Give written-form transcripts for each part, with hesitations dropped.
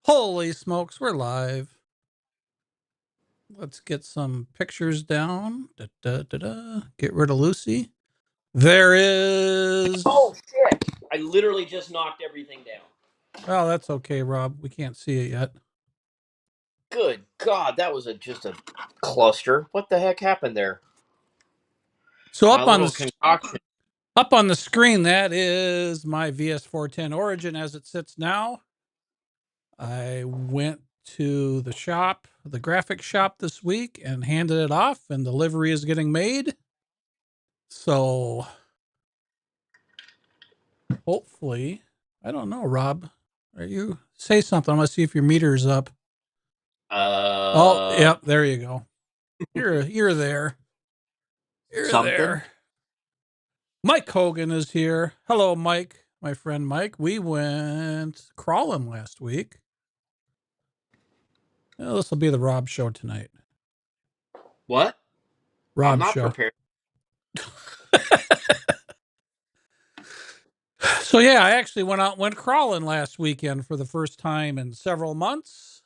Holy smokes, we're live. Let's get some pictures down. Get rid of Lucy. There is. Oh shit! I literally just knocked everything down. Oh, that's okay, Rob. We can't see it yet. Good God, that was just a cluster. What the heck happened there? So My little concoction. up on the screen, that is my VS410 Origin as it sits now. I went to the shop, the graphics shop this week, and handed it off, and delivery is getting made. So hopefully, I don't know, Rob. Are you say something? I'm gonna see if your meter's up. Oh, yep, there you go. You're there. You're something? there. Mike Hogan is here. Hello, Mike, my friend Mike. We went crawling last week. Well, this will be the Rob show tonight. What? Rob I'm not show. prepared. So yeah, I actually went crawling last weekend for the first time in several months.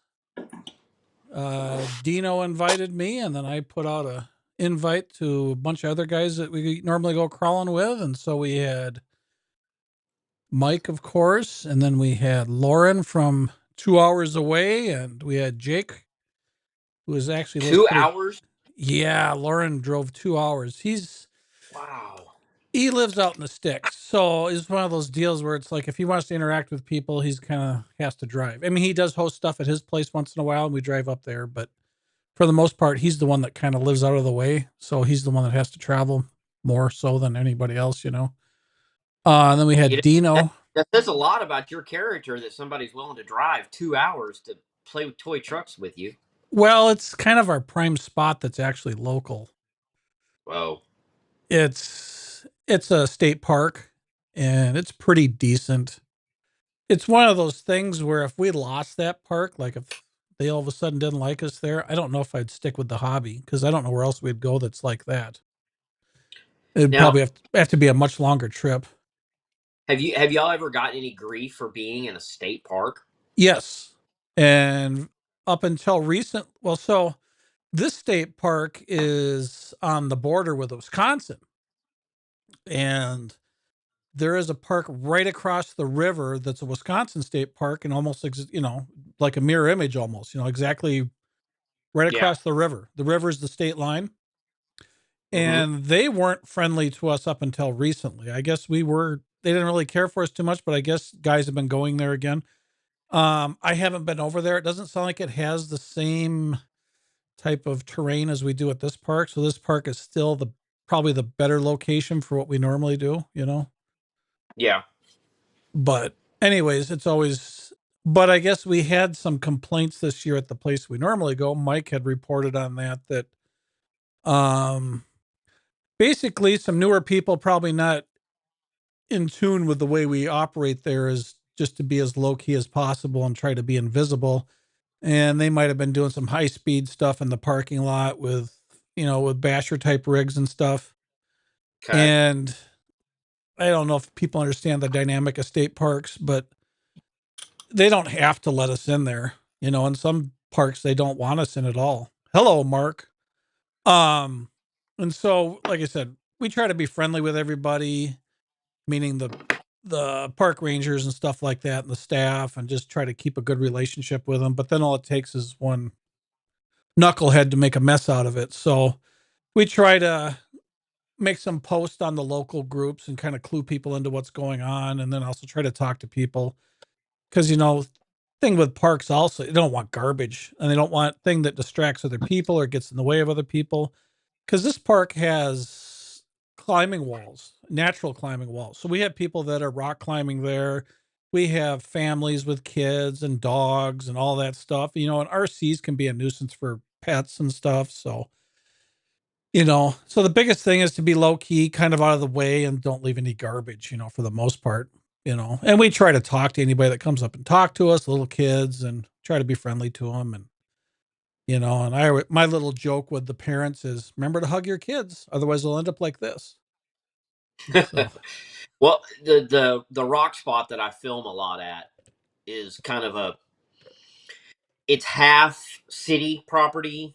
Dino invited me, and then I put out a invite to a bunch of other guys that we normally go crawling with, and so we had Mike, of course, and then we had Lauren from 2 hours away, and we had Jake, who was actually 2 hours. Yeah, Lauren drove 2 hours. Wow. He lives out in the sticks, so it's one of those deals where it's like if he wants to interact with people, he's kind of has to drive. I mean, he does host stuff at his place once in a while, and we drive up there, but for the most part, he's the one that kind of lives out of the way, so he's the one that has to travel more so than anybody else, you know. And then we had Dino. That says a lot about your character that somebody's willing to drive 2 hours to play with toy trucks with you. Well, it's kind of our prime spot that's actually local. Whoa. It's a state park, and it's pretty decent. It's one of those things where if we lost that park, like if they all of a sudden didn't like us there, I don't know if I'd stick with the hobby because I don't know where else we'd go that's like that. It'd probably have to be a much longer trip. Have y'all ever gotten any grief for being in a state park? Yes. And up until so this state park is on the border with Wisconsin. And there is a park right across the river that's a Wisconsin state park and almost, like a mirror image almost, exactly right across the river. The river is the state line. And they weren't friendly to us up until recently. I guess they didn't really care for us too much, but I guess guys have been going there again. I haven't been over there. It doesn't sound like it has the same type of terrain as we do at this park. So this park is still probably the better location for what we normally do, Yeah. But anyways, but I guess we had some complaints this year at the place we normally go. Mike had reported on that, basically some newer people probably not in tune with the way we operate there is just to be as low key as possible and try to be invisible. And they might have been doing some high speed stuff in the parking lot with basher type rigs and stuff. Okay. And I don't know if people understand the dynamic of state parks, but they don't have to let us in there. In some parks, they don't want us in at all. Hello, Mark. And so, like I said, we try to be friendly with everybody, meaning the park rangers and stuff like that and the staff, and just try to keep a good relationship with them. But then all it takes is one knucklehead to make a mess out of it. So we try to make some posts on the local groups and kind of clue people into what's going on, and then also try to talk to people because thing with parks also, they don't want garbage and they don't want thing that distracts other people or gets in the way of other people, because this park has climbing walls, natural climbing walls. So we have people that are rock climbing there. We have families with kids and dogs and all that stuff, and RCs can be a nuisance for pets and stuff. So so the biggest thing is to be low key, kind of out of the way, and don't leave any garbage, for the most part, and we try to talk to anybody that comes up and talk to us, little kids, and try to be friendly to them. And, and my little joke with the parents is remember to hug your kids. Otherwise they'll end up like this. So, Well, the rock spot that I film a lot at is kind of a it's half city property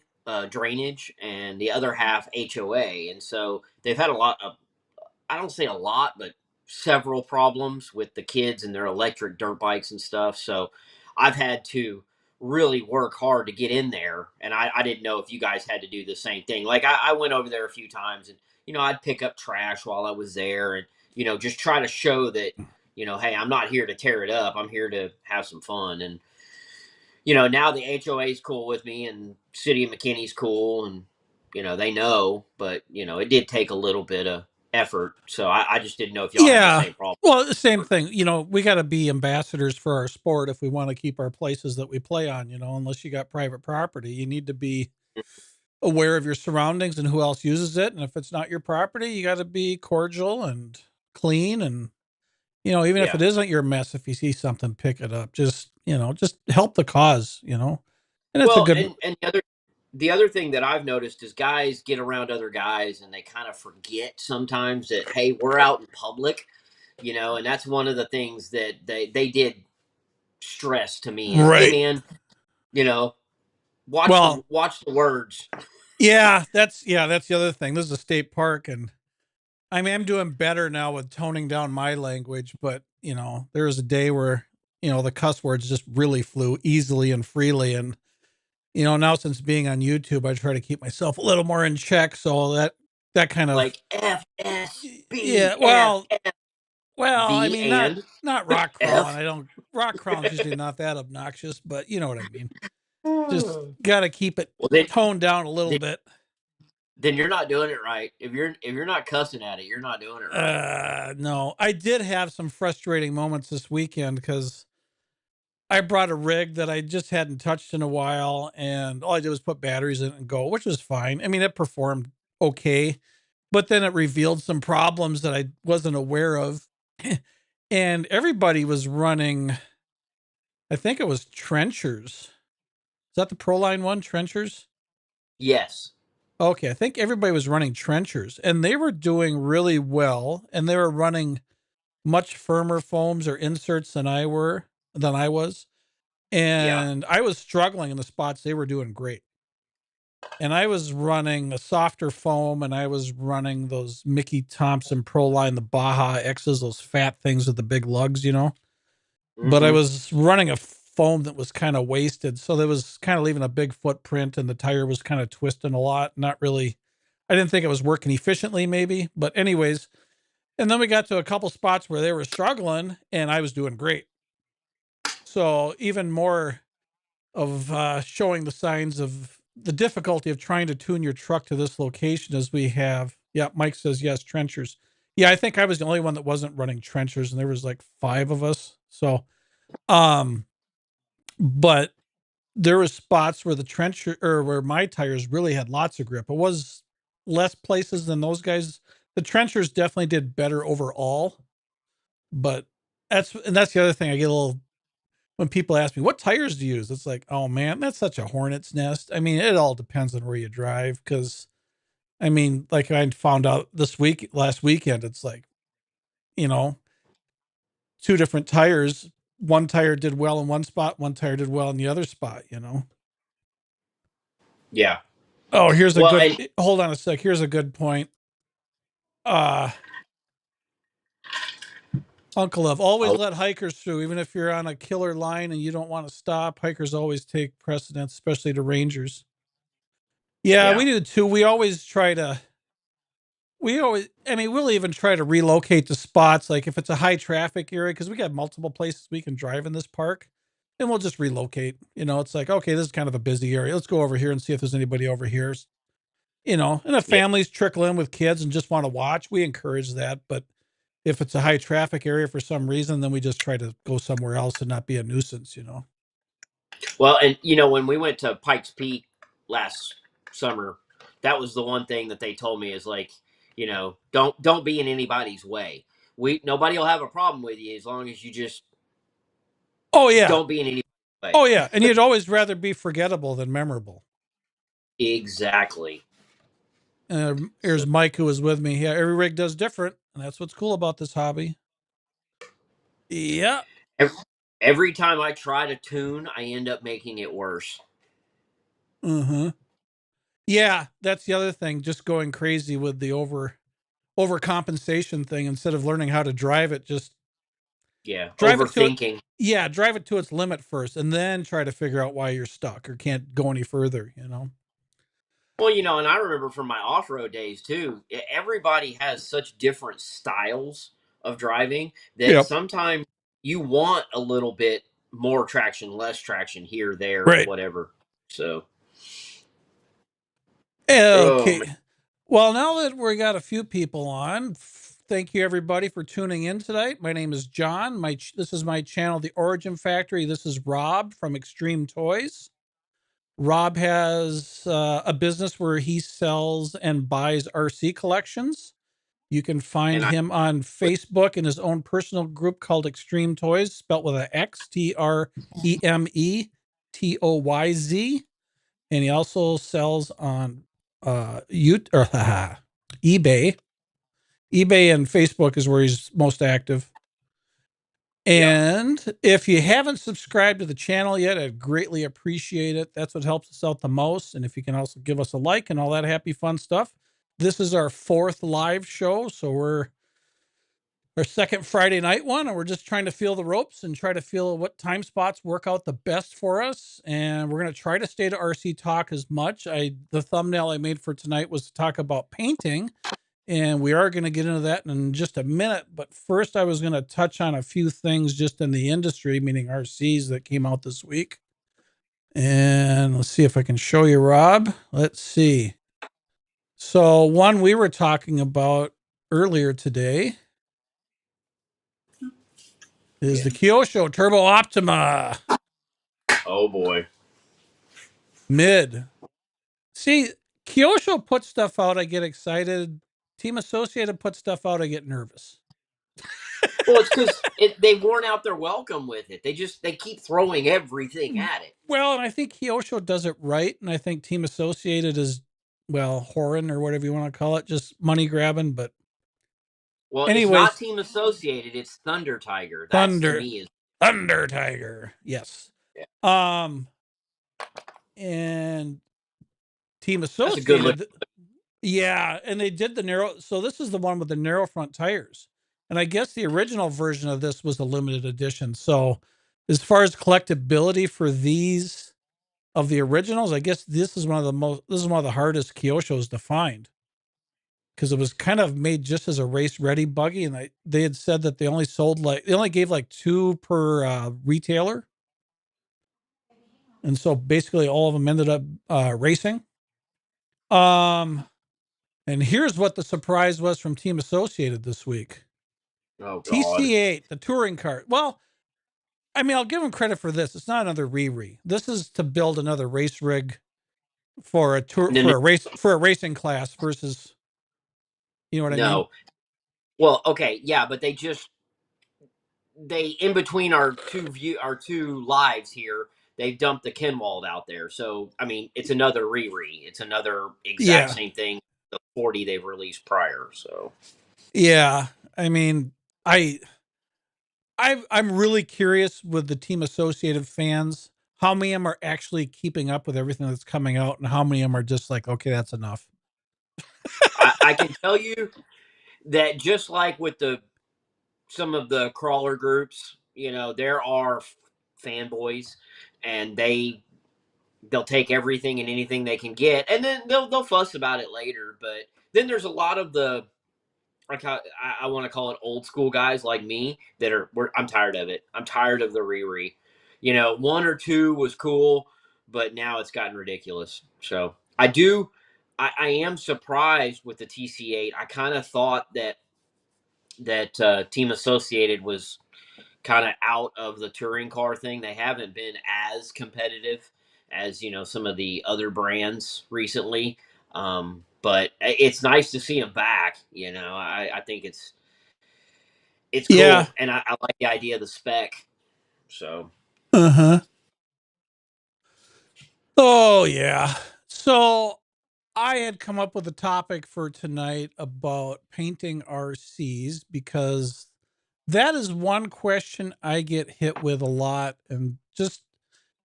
drainage and the other half HOA, and so they've had a lot of, I don't say a lot, but several problems with the kids and their electric dirt bikes and stuff. So I've had to really work hard to get in there. And I didn't know if you guys had to do the same thing. Like I went over there a few times and, I'd pick up trash while I was there and, just try to show that, hey, I'm not here to tear it up. I'm here to have some fun. And, now the HOA is cool with me and City of McKinney's cool and they know, but it did take a little bit of effort. So I just didn't know if y'all had the Yeah. same problem. Well, the same thing. We got to be ambassadors for our sport if we want to keep our places that we play on. Unless you got private property, you need to be aware of your surroundings and who else uses it. And if it's not your property, you got to be cordial and clean. And even if Yeah. it isn't your mess, if you see something, pick it up. Just help the cause. And it's a Well, good. and the other thing that I've noticed is guys get around other guys and they kind of forget sometimes that hey, we're out in public, and that's one of the things that they did stress to me is hey Right. man, you know, Well, watch the words. that's the other thing. This is a state park, and I mean, I'm doing better now with toning down my language, but there was a day where, the cuss words just really flew easily and freely. And, now since being on YouTube, I try to keep myself a little more in check. So that kind of, Like F S yeah, B F well, I V mean, not, and not rock crawling. F. Rock crawling's usually not that obnoxious, but you know what I mean? Just got to keep it Well then, toned down a little then bit. then you're not doing it right. If you're not cussing at it, you're not doing it right. No, I did have some frustrating moments this weekend because I brought a rig that I just hadn't touched in a while, and all I did was put batteries in it and go, which was fine. I mean, it performed okay, but then it revealed some problems that I wasn't aware of. And everybody was running, I think it was trenchers. Is that the Proline one, trenchers? Yes. Okay, I think everybody was running trenchers, and they were doing really well, and they were running much firmer foams or inserts than I was. Yeah. And I was struggling in the spots they were doing great. And I was running a softer foam, and I was running those Mickey Thompson Proline, the Baja X's, those fat things with the big lugs. But I Mm-hmm. was running a foam that was kind of wasted. So that was kind of leaving a big footprint, and the tire was kind of twisting a lot. Not really, I didn't think it was working efficiently, maybe. But, anyways, and then we got to a couple spots where they were struggling, and I was doing great. So, even more of showing the signs of the difficulty of trying to tune your truck to this location as we have. Yeah, Mike says yes, trenchers. Yeah, I think I was the only one that wasn't running trenchers, and there was like 5 of us. So, um, but there was spots where the trencher or where my tires really had lots of grip. It was less places than those guys. The trenchers definitely did better overall, but that's the other thing. I get a little when people ask me what tires do you use. It's like, oh man, that's such a hornet's nest. I mean, it all depends on where you drive. Because I mean, like I found out last weekend, it's like, you know, 2 different tires. One tire did well in one spot, one tire did well in the other spot. Yeah. Oh, here's a Well, good and hold on a sec. Here's a good point. Uh Uncle Love, always oh let hikers through, even if you're on a killer line and you don't want to stop. Hikers always take precedence, especially to rangers. Yeah, yeah. we do too. I mean, we'll even try to relocate the spots. Like if it's a high traffic area, because we got multiple places we can drive in this park, and we'll just relocate. It's like, okay, this is kind of a busy area. Let's go over here and see if there's anybody over here. And if Yeah. families trickle in with kids and just want to watch, we encourage that. But if it's a high traffic area for some reason, then we just try to go somewhere else and not be a nuisance. Well, and when we went to Pikes Peak last summer, that was the one thing that they told me is like, don't be in anybody's way. Nobody will have a problem with you as long as you just Oh yeah. don't be in anybody's way. Oh yeah. And you'd always rather be forgettable than memorable. Exactly. Here's So Mike, who was with me. Yeah, every rig does different. And that's what's cool about this hobby. Yeah. Every, every time I try to tune, I end up making it worse. Mm-hmm. Yeah, that's the other thing. Just going crazy with the overcompensation thing instead of learning how to drive it. Just Yeah, drive it to it. overthinking. Yeah, drive it to its limit first, and then try to figure out why you're stuck or can't go any further. You know. Well, and I remember from my off road days too, everybody has such different styles of driving that Yep. sometimes you want a little bit more traction, less traction here, there, Right. whatever. So, oh, Okay. man. Well, now that we got a few people on, thank you everybody for tuning in tonight. My name is John. This is my channel, The Origin Factory. This is Rob from Extreme Toys. Rob has a business where he sells and buys RC collections. You can find And I, him on Facebook in his own personal group called Extreme Toys, spelt with an X, TREMETOYZ. And he also sells on eBay. eBay and Facebook is where he's most active. yeah, And if you haven't subscribed to the channel yet, I'd greatly appreciate it. That's what helps us out the most. And if you can also give us a like and all that happy fun stuff. This is our 4th live show, so we're our second Friday night one, and we're just trying to feel the ropes and try to feel what time spots work out the best for us. And we're going to try to stay to RC talk as much. The thumbnail I made for tonight was to talk about painting, and we are going to get into that in just a minute. But first, I was going to touch on a few things just in the industry, meaning RCs that came out this week. And let's see if I can show you, Rob. Let's see. So one we were talking about earlier today is the Kyosho Turbo Optima oh boy. Mid. See, Kyosho puts stuff out, I get excited. Team Associated puts stuff out, I get nervous. Well, it's because they've worn out their welcome with it. They keep throwing everything at it. Well, and I think Kyosho does it right, and I think Team Associated is, well, whoring or whatever you want to call it, just money grabbing. But Well, it's not anyways, Team Associated. It's Thunder Tiger. That's to Thunder, me is Thunder Tiger, yes. yeah, Um, and Team that's a good look. Associated, yeah, and they did the narrow. So this is the one with the narrow front tires, and I guess the original version of this was a limited edition. So as far as collectability for these of the originals, I guess this is one of the most. This is one of the hardest Kyoshos to find because it was kind of made just as a race ready buggy, and they had said that they only gave like 2 per retailer, and so basically all of them ended up racing. Um, and here's what the surprise was from Team Associated this week. Oh God. TC8, the touring car. Well, I mean, I'll give them credit for this. It's not another re. This is to build another race rig for a tour No, no, for a racing class versus, you know what I mean? no. Well, okay, yeah, but they in between our two lives here, they've dumped the Kenwald out there. So I mean, it's another Riri. It's another exact Yeah. same thing. The 40 they've released prior. So Yeah. I mean, I I'm really curious with the Team Associated fans, how many of them are actually keeping up with everything that's coming out and how many of them are just like, okay, that's enough. I can tell you that just like with the some of the crawler groups, there are fanboys, and they'll take everything and anything they can get, and then they'll fuss about it later. But then there's a lot of the I want to call it old school guys like me that I'm tired of it. I'm tired of the Riri. One or two was cool, but now it's gotten ridiculous. So I am surprised with the TC8. I kind of thought that Team Associated was kind of out of the touring car thing. They haven't been as competitive as some of the other brands recently. But it's nice to see them back. I think it's Yeah. cool, and I like the idea of the spec. So Uh-huh. Oh yeah. So I had come up with a topic for tonight about painting RCs because that is one question I get hit with a lot, and just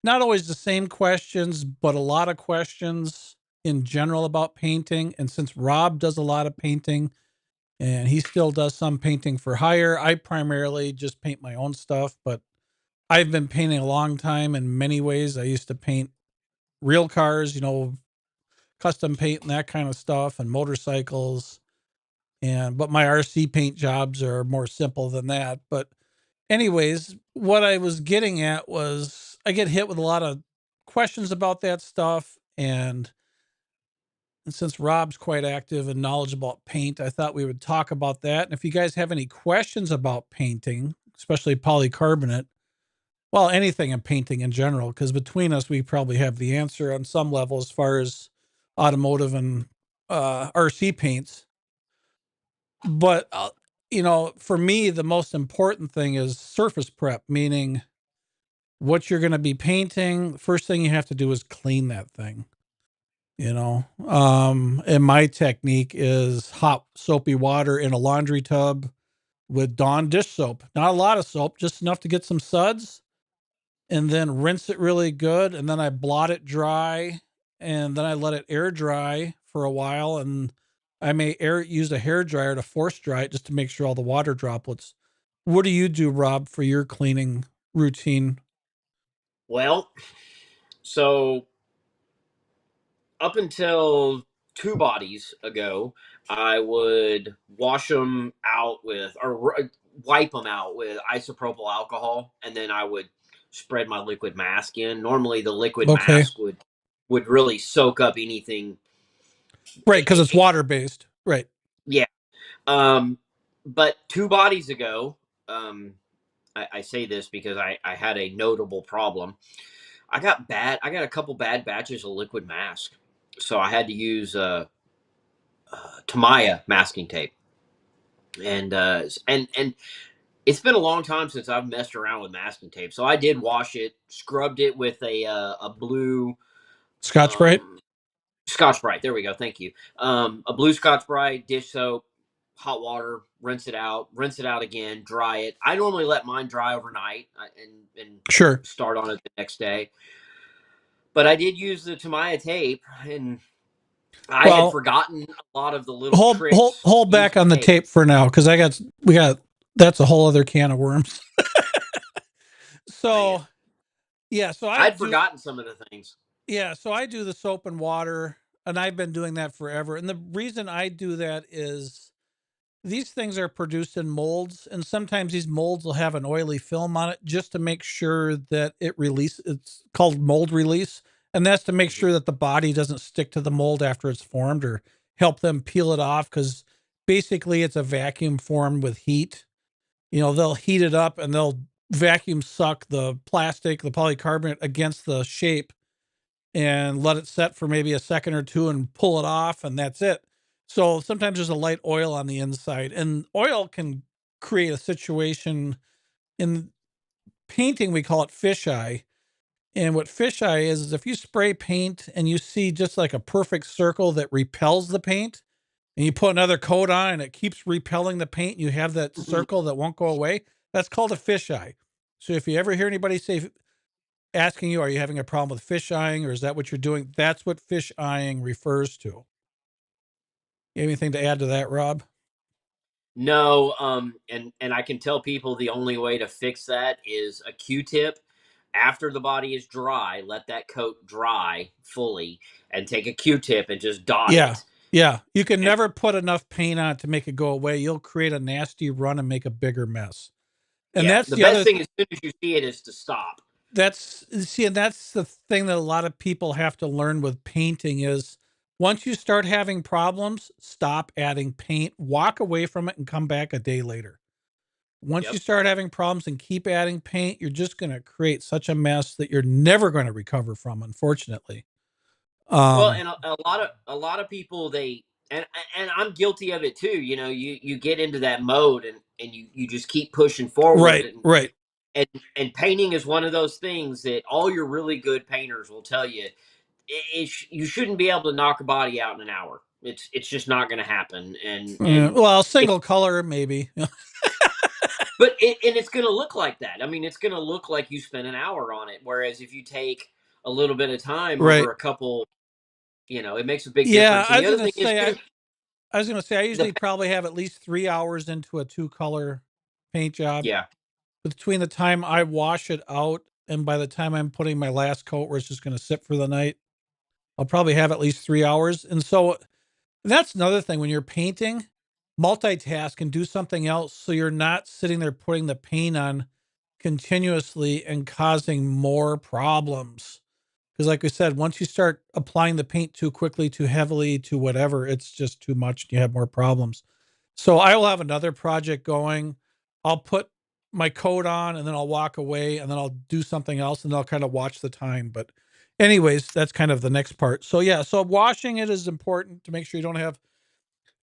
not always the same questions, but a lot of questions in general about painting. And since Rob does a lot of painting and he still does some painting for hire, I primarily just paint my own stuff, but I've been painting a long time in many ways. I used to paint real cars, custom paint and that kind of stuff, and motorcycles. But my RC paint jobs are more simple than that. But anyways, what I was getting at was I get hit with a lot of questions about that stuff. And since Rob's quite active and knowledgeable about paint, I thought we would talk about that. And if you guys have any questions about painting, especially polycarbonate, well, anything in painting in general, because between us, we probably have the answer on some level as far as automotive and RC paints. But, for me, the most important thing is surface prep, meaning what you're going to be painting. First thing you have to do is clean that thing, and my technique is hot soapy water in a laundry tub with Dawn dish soap. Not a lot of soap, just enough to get some suds, and then rinse it really good. And then I blot it dry, and then I let it air dry for a while. And I may use a hair dryer to force dry it just to make sure all the water droplets. What do you do, Rob, for your cleaning routine? Well, so up until two bodies ago, I would wash them out with, or wipe them out with isopropyl alcohol, and then I would spread my liquid mask in. Normally, the liquid Okay. mask would really soak up anything. Right, because it's water based. Right. Yeah. But two bodies ago, um, I say this because I had a notable problem. I got a couple bad batches of liquid mask, so I had to use Tamiya masking tape, and it's been a long time since I've messed around with masking tape. So I did wash it, scrubbed it with a blue Scotch Brite. um, Scotch Brite. There we go. Thank you. A blue Scotch Brite, dish soap, hot water, rinse it out again, dry it. I normally let mine dry overnight and Sure. start on it the next day. But I did use the Tamiya tape, and I had Well, forgotten a lot of the little hold tricks back using on the tape. tape for now, because we got that's a whole other can of worms. Man, So yeah, so I I'd do forgotten some of the things. yeah, so I do the soap and water, and I've been doing that forever. And the reason I do that is these things are produced in molds, and sometimes these molds will have an oily film on it just to make sure that it release. It's called mold release, and that's to make Mhm. sure that the body doesn't stick to the mold after it's formed, or help them peel it off, because basically it's a vacuum formed with heat. They'll heat it up and they'll vacuum suck the plastic, the polycarbonate against the shape, and let it set for maybe a second or two and pull it off, and that's it. So sometimes there's a light oil on the inside, and oil can create a situation. In painting we call it fisheye. And what fisheye is if you spray paint and you see just like a perfect circle that repels the paint, and you put another coat on and it keeps repelling the paint, and you have that Mhm. circle that won't go away, that's called a fisheye. So if you ever hear anybody say, asking you, are you having a problem with fish eyeing, or is that what you're doing? That's what fish eyeing refers to. You have anything to add to that, Rob? No, and I can tell people the only way to fix that is a Q-tip. After the body is dry, let that coat dry fully, and take a Q-tip and just dot Yeah. it. Yeah. You can And never put enough paint on it to make it go away. You'll create a nasty run and make a bigger mess. And yeah, that's the the best other, thing as soon as you see it is to stop. and that's the thing that a lot of people have to learn with painting is once you start having problems, stop adding paint, walk away from it, and come back a day later. Once you Yep. start having problems and keep adding paint, you're just going to create such a mess that you're never going to recover from, unfortunately. Well, Um, and a lot of people, and I'm guilty of it too. You get into that mode, and you just keep pushing forward, right, and right. and and painting is one of those things that all your really good painters will tell you. you shouldn't be able to knock a body out in an hour. It's just not going to happen. Yeah, And well, it, single color maybe. and it's going to look like that. I mean, it's going to look like you spent an hour on it. Whereas if you take a little bit of time Right. over a couple, it makes a big Yeah, difference. And the other thing is too, I was gonna say I the usually probably have at least 3 hours into a two color paint job yeah. between the time I wash it out and by the time I'm putting my last coat where it's just gonna sit for the night. I'll probably have at least 3 hours. And so that's another thing when you're painting, multitask and do something else so you're not sitting there putting the paint on continuously and causing more problems. Because, like we said, once you start applying the paint too quickly, too heavily, to whatever, it's just too much. You have more problems. So I will have another project going. I'll put my coat on and then I'll walk away and then I'll do something else and I'll kind of watch the time. But, anyways, that's kind of the next part. So, yeah, so washing it is important to make sure you don't have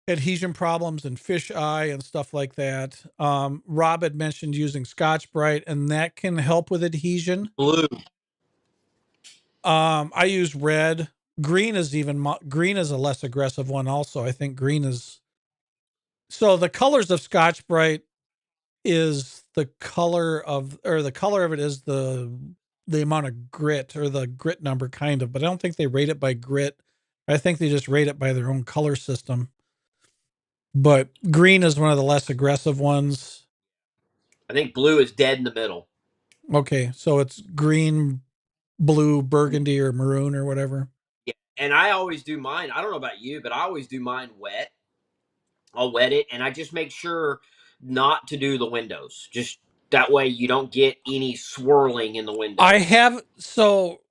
adhesion problems and fish eye and stuff like that. Rob had mentioned using Scotch Brite, and that can help with adhesion. Blue. I use red. Green is green is a less aggressive one. Also, I think green is so the colors of Scotch Brite is the color of, or the color of it is the amount of grit or the grit number kind of, but I don't think they rate it by grit. I think they just rate it by their own color system. But green is one of the less aggressive ones. I think blue is dead in the middle. Okay, so it's green, blue, burgundy, or maroon or whatever. Yeah. And I always do mine. I don't know about you, but I always do mine wet. I'll wet it, and I just make sure not to do the windows. Just that way you don't get any swirling in the I windows. have so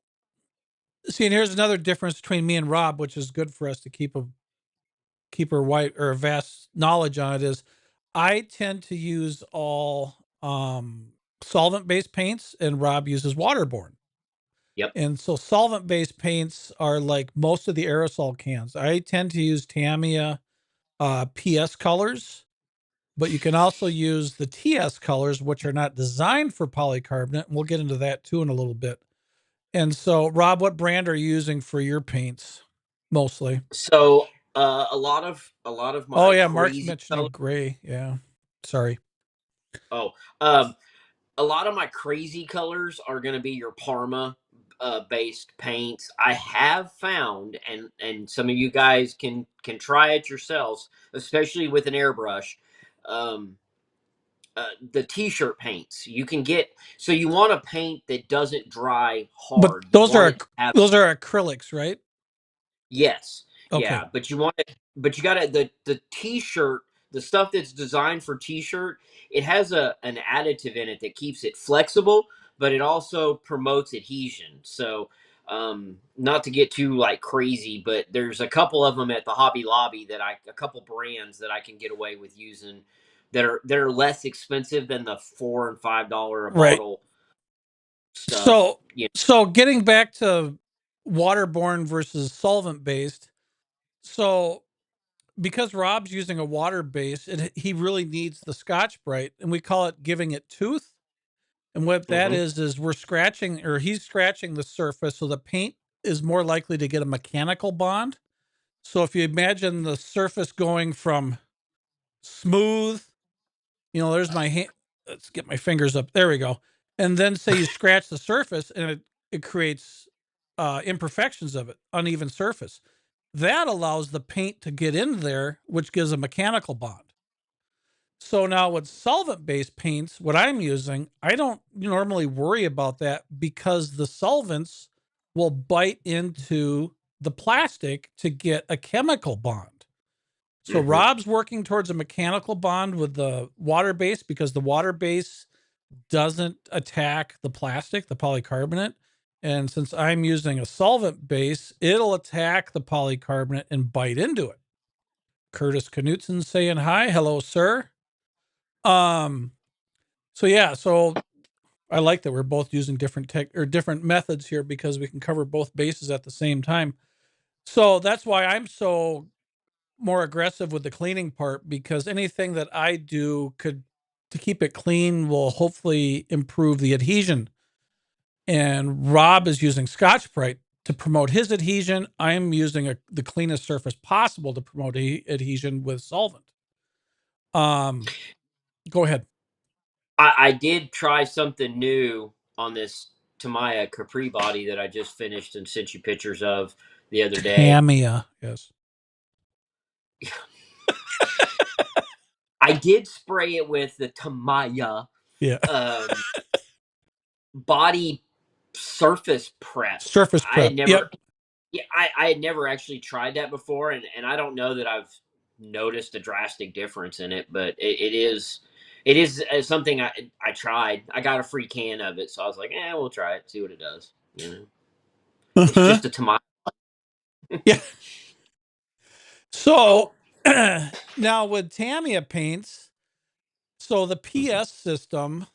see, and here's another difference between me and Rob, which is good for us to keep a white or a vast knowledge on it. Is I tend to use all solvent based paints, and Rob uses waterborne. Yep. And so solvent based paints are like most of the aerosol cans. I tend to use Tamiya PS colors, but you can also use the TS colors, which are not designed for polycarbonate. And we'll get into that too in a little bit. And so, Rob, what brand are you using for your paints mostly? So a lot of Oh, my yeah. Mark's crazy color. mentioning gray. Yeah. Sorry. Oh, um, a lot of my crazy colors are going to be your Parma based paints. I have found, and some of you guys can try it yourselves, especially with an airbrush. Um, the t-shirt paints you can get. So you want a paint that doesn't dry But hard. You want it to have. those are acrylics, right? Yes. Okay. Yeah, but you want it, but you got to the t-shirt, the stuff that's designed for t-shirt, it has an additive in it that keeps it flexible, but it also promotes adhesion. So not to get too like crazy, but there's a couple of them at the Hobby Lobby a couple brands that I can get away with using that are less expensive than the $4 and $5 a Right. bottle stuff. So, getting back to waterborne versus solvent based. So, because Rob's using a water base, he really needs the Scotch Brite, and we call it giving it tooth. And what that Hmm. is we're scratching, or he's scratching the surface, so the paint is more likely to get a mechanical bond. So if you imagine the surface going from smooth, there's my hand. Let's get my fingers up. There we go. And then say you scratch the surface, and it creates imperfections of it, uneven surface. That allows the paint to get in there, which gives a mechanical bond. So now with solvent based paints, what I'm using, I don't normally worry about that because the solvents will bite into the plastic to get a chemical bond. So Hmm. Rob's working towards a mechanical bond with the water base because the water base doesn't attack the plastic, the polycarbonate. And since I'm using a solvent base, it'll attack the polycarbonate and bite into it. Curtis Knutson saying hi. Hello, sir. Um, so yeah, so I like that we're both using different tech or different methods here because we can cover both bases at the same time. So that's why I'm so more aggressive with the cleaning part because anything that I do could to keep it clean will hopefully improve the adhesion. And Rob is using Scotch Brite to promote his adhesion, I'm using the cleanest surface possible to promote adhesion with solvent. Go ahead. I did try something new on this Tamiya Capri body that I just finished and sent you pictures of the other day. Tamiya, yes. I did spray it with the Tamiya Yeah. um, body surface prep. Surface I had prep. never, Yep. yeah, I had never actually tried that before, and I don't know that I've noticed a drastic difference in it, but it is something I tried. I got a free can of it, so I was like, we'll try it, see what it does. You know, it's Uh-huh. just a Tamiya. Yeah. So now with Tamiya paints, so the PS system,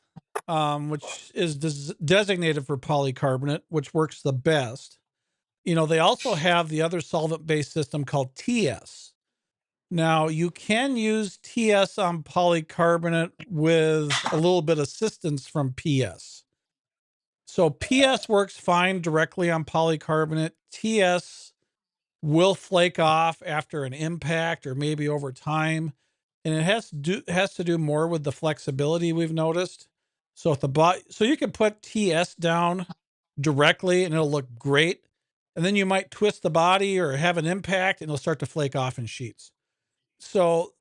which is designated for polycarbonate, which works the best. They also have the other solvent-based system called TS. Now, you can use TS on polycarbonate with a little bit of assistance from PS. So PS works fine directly on polycarbonate. TS will flake off after an impact or maybe over time. And it has to do more with the flexibility we've noticed. So if so you can put TS down directly and it'll look great. And then you might twist the body or have an impact and it'll start to flake off in sheets. So,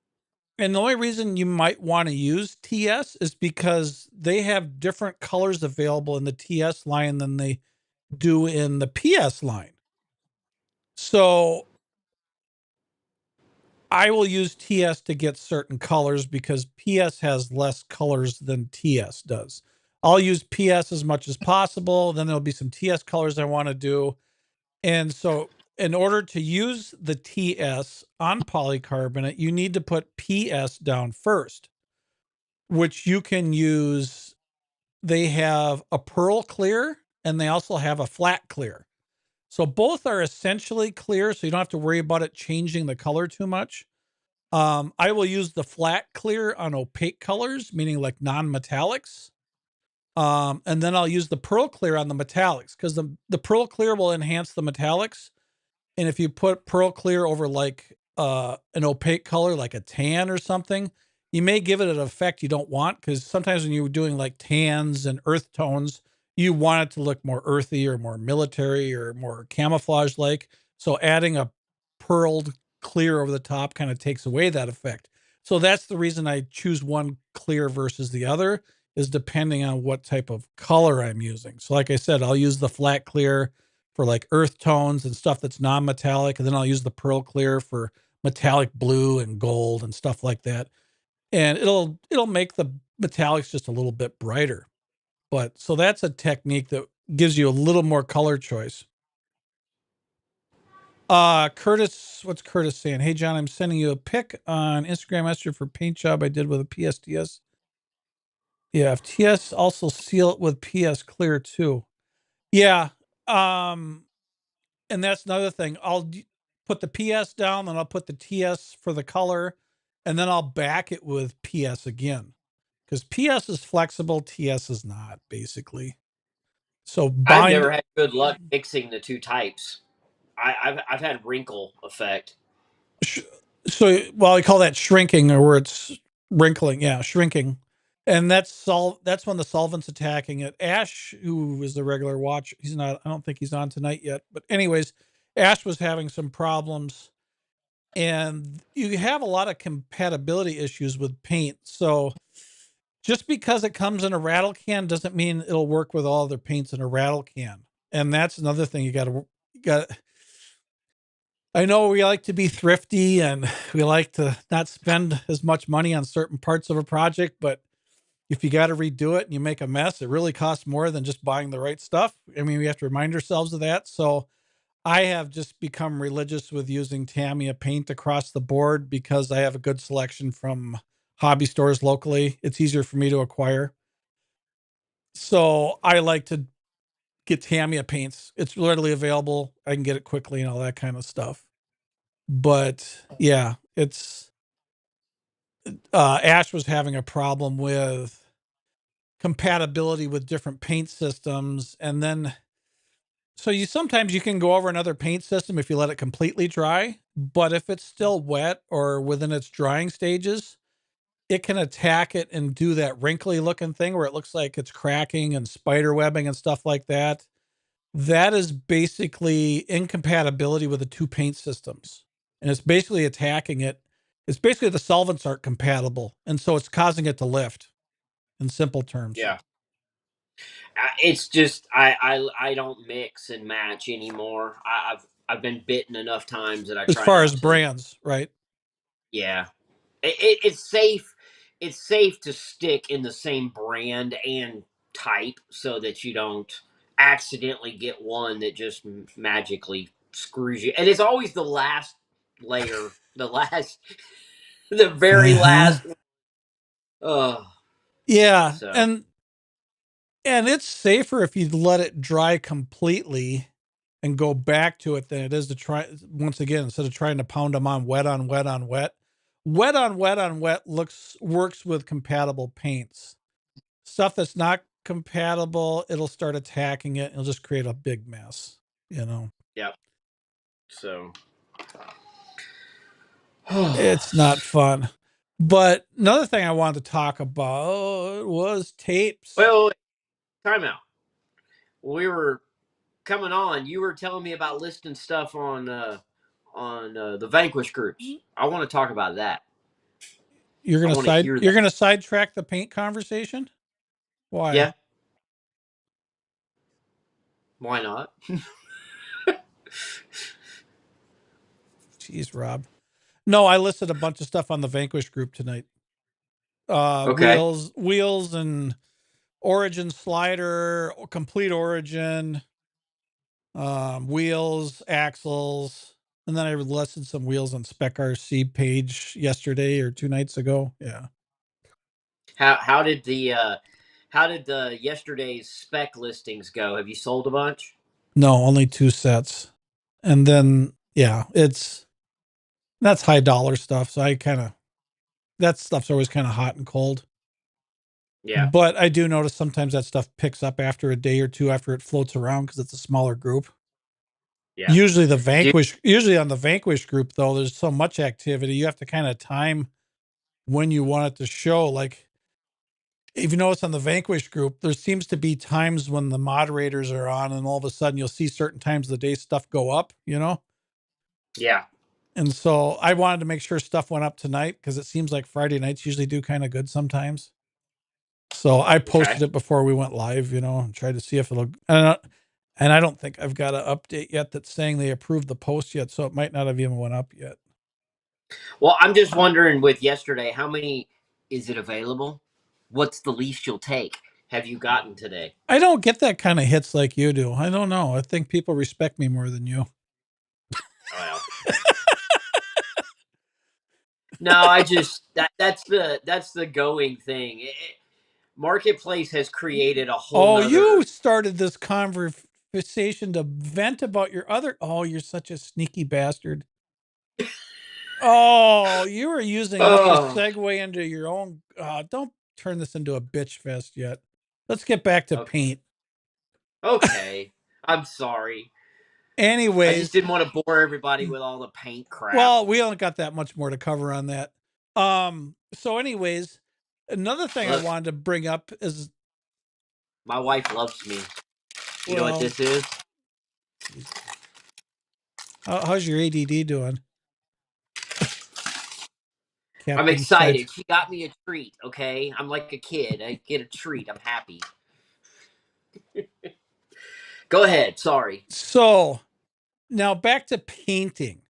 and the only reason you might want to use TS is because they have different colors available in the TS line than they do in the PS line. So I will use TS to get certain colors because PS has less colors than TS does. I'll use PS as much as possible. Then there'll be some TS colors I want to do. And so in order to use the TS on polycarbonate, you need to put PS down first, which you can use. They have a pearl clear and they also have a flat clear. So both are essentially clear, so you don't have to worry about it changing the color too much. I will use the flat clear on opaque colors, meaning like non-metallics. And then I'll use the pearl clear on the metallics because the pearl clear will enhance the metallics. And if you put pearl clear over like an opaque color, like a tan or something, you may give it an effect you don't want because sometimes when you're doing like tans and earth tones, you want it to look more earthy or more military or more camouflage like. So adding a pearled clear over the top kind of takes away that effect. So that's the reason I choose one clear versus the other is depending on what type of color I'm using. So like I said, I'll use the flat clear for like earth tones and stuff that's non-metallic. And then I'll use the pearl clear for metallic blue and gold and stuff like that. And it'll make the metallics just a little bit brighter. But so that's a technique that gives you a little more color choice. Curtis, what's Curtis saying? Hey John, I'm sending you a pic on Instagram Messenger for paint job I did with a PSTS. Yeah, if TS also seal it with PS clear too. Yeah. Um, and that's another thing. Put the PS down, then I'll put the TS for the color, and then I'll back it with PS again. Because PS is flexible, TS is not, basically. So I've bind never had good luck mixing the two types. I've had wrinkle effect. so well, I call that shrinking or where it's wrinkling. Yeah, shrinking. And that's when the solvent's attacking it. Ash, who is the regular watch, he's not, I don't think he's on tonight yet. But anyways, Ash was having some problems and you have a lot of compatibility issues with paint. So just because it comes in a rattle can doesn't mean it'll work with all other paints in a rattle can. And that's another thing you got. I know we like to be thrifty and we like to not spend as much money on certain parts of a project, but if you got to redo it and you make a mess, it really costs more than just buying the right stuff. I mean, we have to remind ourselves of that. So I have just become religious with using Tamiya paint across the board because I have a good selection from hobby stores locally. It's easier for me to acquire. So I like to get Tamiya paints. It's readily available. I can get it quickly and all that kind of stuff. But yeah, it's Ash was having a problem with compatibility with different paint systems. And then So sometimes you can go over another paint system if you let it completely dry, but if it's still wet or within its drying stages, it can attack it and do that wrinkly looking thing where it looks like it's cracking and spider webbing and stuff like that. That is basically incompatibility with the two paint systems. And it's basically attacking it. It's basically the solvents aren't compatible. And so it's causing it to lift in simple terms. Yeah. It's just I don't mix and match anymore. I've been bitten enough times that I As try far as not to. brands, right? Yeah, it's safe. It's safe to stick in the same brand and type so that you don't accidentally get one that just magically screws you. And it's always the last layer, the last, the very Uh-huh. last. Oh, Yeah. so And it's safer if you let it dry completely and go back to it than it is to try once again instead of trying to pound them on wet on wet on wet. Wet on wet on wet works with compatible paints. Stuff that's not compatible, it'll start attacking it and it'll just create a big mess, you know. yeah. So It's not fun. But another thing I wanted to talk about was tapes. well, time out. We were coming on. You were telling me about listing stuff on the Vanquish groups. I want to talk about that. I want to hear You're that. gonna sidetrack the paint conversation? Why? Yeah, why not? Jeez, Rob. No, I listed a bunch of stuff on the Vanquish group tonight. Okay. Wheels and origin slider, complete origin, wheels, axles, and then I listed some wheels on Spec RC page yesterday or 2 nights ago. Yeah. How did the yesterday's spec listings go? Have you sold a bunch? No, only 2 sets. And then yeah, that's high dollar stuff. So that stuff's always kind of hot and cold. Yeah. But I do notice sometimes that stuff picks up after a day or two after it floats around because it's a smaller group. Yeah. Usually on the Vanquish group though, there's so much activity. You have to kind of time when you want it to show. Like if you notice on the Vanquish group, there seems to be times when the moderators are on and all of a sudden you'll see certain times of the day stuff go up, you know? Yeah. And so I wanted to make sure stuff went up tonight because it seems like Friday nights usually do kind of good sometimes. So I Okay. posted it before we went live, and tried to see if and I don't think I've got an update yet that's saying they approved the post yet. So it might not have even went up yet. Well, I'm just wondering with yesterday, how many is it available? What's the least you'll take? Have you gotten today? I don't get that kind of hits like you do. I don't know. I think people respect me more than you. Well, no, I just that's the going thing. Marketplace has created a whole Oh, you nother. started this conversation to vent about your other. Oh, you're such a sneaky bastard. Oh, you were using this to Oh, segue into your own. Don't turn this into a bitch fest yet. Let's get back to okay. paint. Okay. I'm sorry. I just Anyways, didn't want to bore everybody with all the paint crap. well, we only got that much more to cover on that. So anyways, another thing I Look, wanted to bring up is, my wife loves me. You know what well, this is? how's your ADD doing, I'm Captain Side? excited. She got me a treat, okay? I'm like a kid. I get a treat. I'm happy. Go ahead. Sorry. So now back to painting.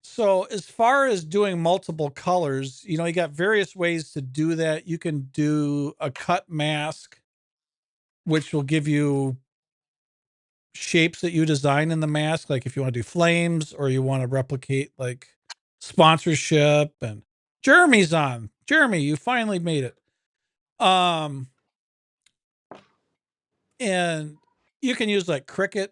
So as far as doing multiple colors, you got various ways to do that. You can do a cut mask, which will give you shapes that you design in the mask. Like if you want to do flames or you want to replicate like sponsorship and Jeremy's on. Jeremy, you finally made it. Um, and you can use like Cricut,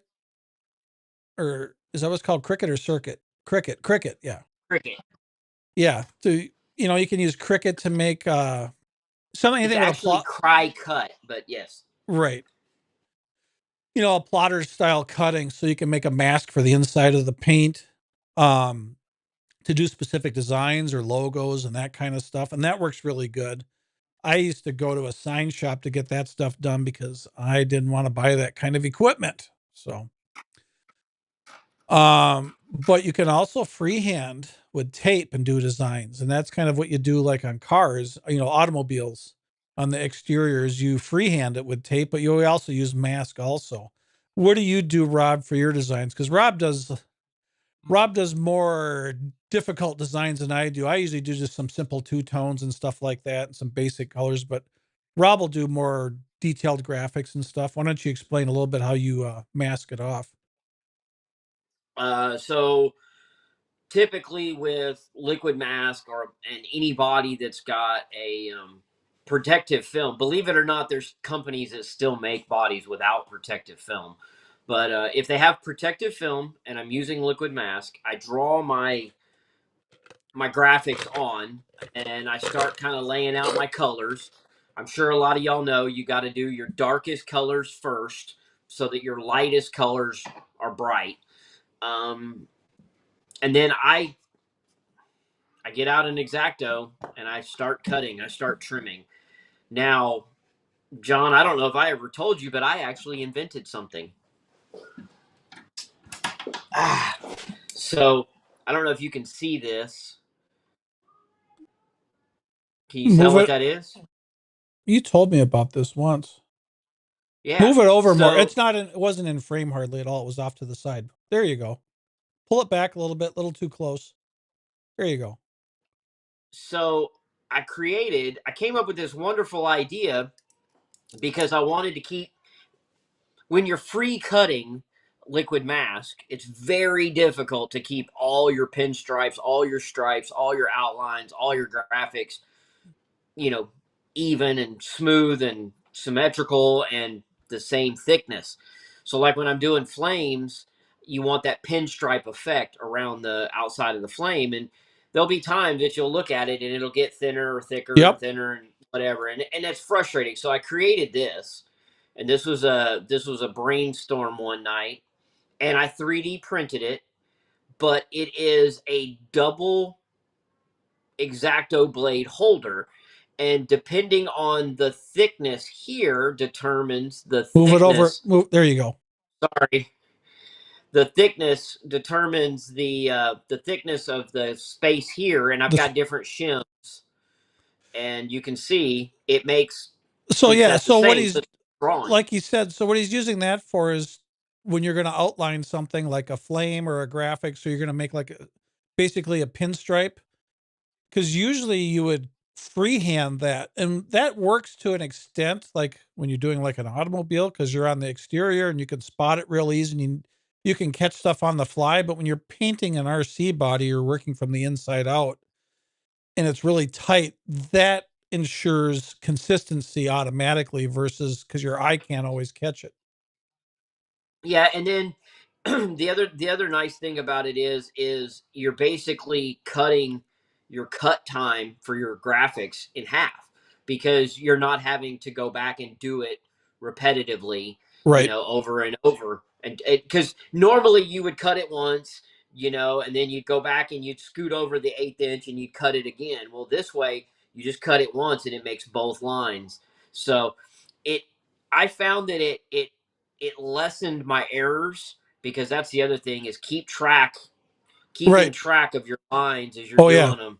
or is that what's called, Cricut or Circuit? Cricut. Yeah. Cricket. Yeah. So, you can use Cricut to make, something, It's anything with a actually plot. cry cut, but yes. Right. a plotter style cutting so you can make a mask for the inside of the paint, um, to do specific designs or logos and that kind of stuff. And that works really good. I used to go to a sign shop to get that stuff done because I didn't want to buy that kind of equipment. So, but you can also freehand with tape and do designs. And that's kind of what you do like on cars, automobiles on the exteriors, you freehand it with tape, but you also use mask also. What do you do, Rob, for your designs? Because Rob does more difficult designs than I do. I usually do just some simple two tones and stuff like that and some basic colors, but Rob will do more detailed graphics and stuff. Why don't you explain a little bit how you mask it off? So typically with liquid mask or and any body that's got a protective film, believe it or not, there's companies that still make bodies without protective film. But if they have protective film and I'm using liquid mask, I draw my graphics on and I start kind of laying out my colors. I'm sure a lot of y'all know you got to do your darkest colors first so that your lightest colors are bright. Um, and then I get out an X-Acto and I start cutting. I start trimming. Now, John, I don't know if I ever told you, but I actually invented something. Ah, so I don't know if you can see this. Can you tell Move what it. that is? You told me about this once. Yeah. Move it over more. So It wasn't in frame hardly at all. It was off to the side. There you go. Pull it back a little bit, a little too close. There you go. so I came up with this wonderful idea because I wanted to keep when you're free cutting liquid mask, it's very difficult to keep all your pinstripes, all your stripes, all your outlines, all your graphics, you know, even and smooth and symmetrical and the same thickness. So, like when I'm doing flames, you want that pinstripe effect around the outside of the flame. And there'll be times that you'll look at it and it'll get thinner or thicker and Yep. thinner and whatever. And that's frustrating. So I created this. And this was a brainstorm one night and I 3D printed it, but it is a double X-Acto blade holder, and depending on the thickness here determines the Move it over. thickness. Move. There you go. Sorry, the thickness determines the thickness of the space here, and I've This, got different shims, and you can see it makes so keeps yeah. that the So what same. he's So drawing. like you said. So what he's using that for is when you're going to outline something like a flame or a graphic. So you're going to make like basically a pinstripe, because usually you would freehand that, and that works to an extent, like when you're doing like an automobile, because you're on the exterior and you can spot it real easy and you can catch stuff on the fly. But when you're painting an RC body, you're working from the inside out and it's really tight. That ensures consistency automatically versus because your eye can't always catch it. Yeah, and then the other nice thing about it is you're basically cutting your cut time for your graphics in half because you're not having to go back and do it repetitively, Right. over and over. And because normally you would cut it once, and then you'd go back and you'd scoot over the 1/8 inch and you'd cut it again. Well, this way you just cut it once and it makes both lines. So it I found that it lessened my errors because that's the other thing is keeping Right. track of your lines as you're Oh yeah. doing them.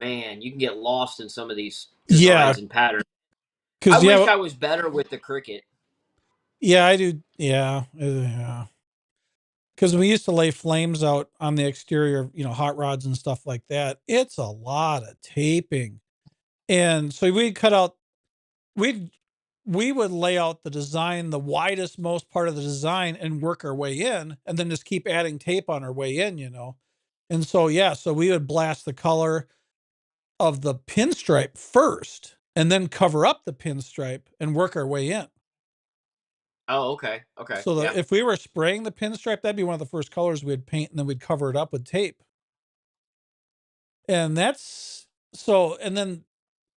Man, you can get lost in some of these Yeah. designs and patterns. I Because wish yeah. I was better with the Cricut. Yeah, I do. Yeah. Yeah. Because we used to lay flames out on the exterior, hot rods and stuff like that. It's a lot of taping. And so we'd cut out, we'd, we would lay out the design, the widest, most part of the design and work our way in and then just keep adding tape on our way in. And so, yeah, so we would blast the color of the pinstripe first and then cover up the pinstripe and work our way in. Oh, okay. Okay. So Yeah. that if we were spraying the pinstripe, that'd be one of the first colors we'd paint and then we'd cover it up with tape. And that's so, and then,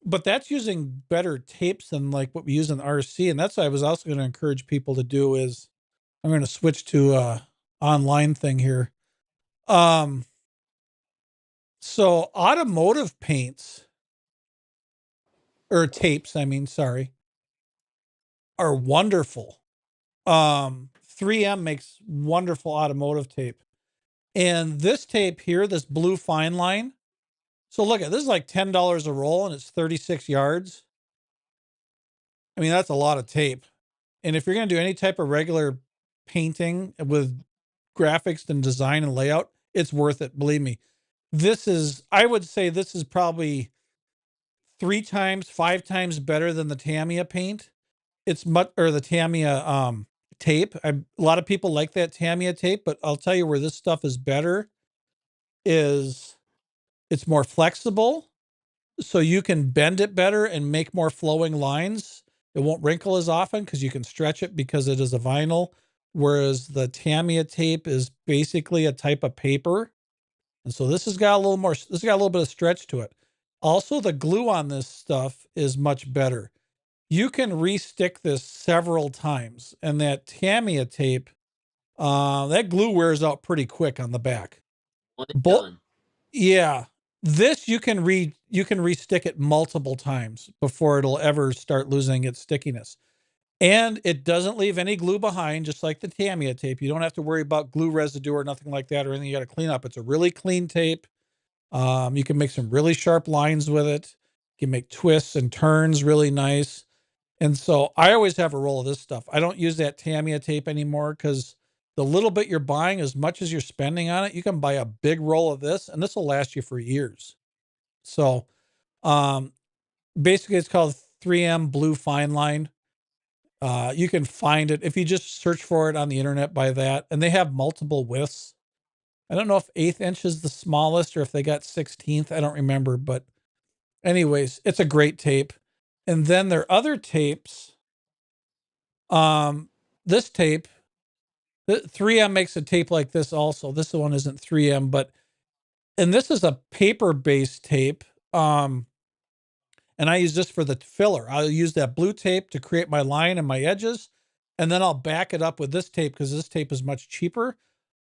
but that's using better tapes than like what we use in RC. And that's what I was also going to encourage people to do is I'm going to switch to online thing here. So automotive paints or tapes, I mean, sorry, are wonderful. 3M makes wonderful automotive tape. And this tape here, this blue fine line. So look at this is like $10 a roll and it's 36 yards. I mean, that's a lot of tape. And if you're going to do any type of regular painting with graphics and design and layout, it's worth it. Believe me. I would say this is probably 3 times, 5 times better than the Tamiya paint. It's much, or the Tamiya tape. A lot of people like that Tamiya tape, but I'll tell you where this stuff is better is it's more flexible. So you can bend it better and make more flowing lines. It won't wrinkle as often because you can stretch it because it is a vinyl. Whereas the Tamiya tape is basically a type of paper. And so this has got a little more, this has got a little bit of stretch to it. Also, the glue on this stuff is much better. You can re-stick this several times. And that Tamiya tape, that glue wears out pretty quick on the back. One and Both, done. yeah. This you can re-stick it multiple times before it'll ever start losing its stickiness. And it doesn't leave any glue behind, just like the Tamiya tape. You don't have to worry about glue residue or nothing like that or anything you got to clean up. It's a really clean tape. You can make some really sharp lines with it. You can make twists and turns really nice. And so I always have a roll of this stuff. I don't use that Tamiya tape anymore because the little bit you're buying, as much as you're spending on it, you can buy a big roll of this and this will last you for years. So um, basically it's called 3M Blue Fine Line. You can find it if you just search for it on the internet by that. And they have multiple widths. I don't know if 1/8 inch is the smallest or if they got 16th. I don't remember. But anyways, it's a great tape. And then their other tapes, this tape, 3M makes a tape like this also. This one isn't 3M, and this is a paper-based tape. And I use this for the filler. I'll use that blue tape to create my line and my edges. And then I'll back it up with this tape because this tape is much cheaper.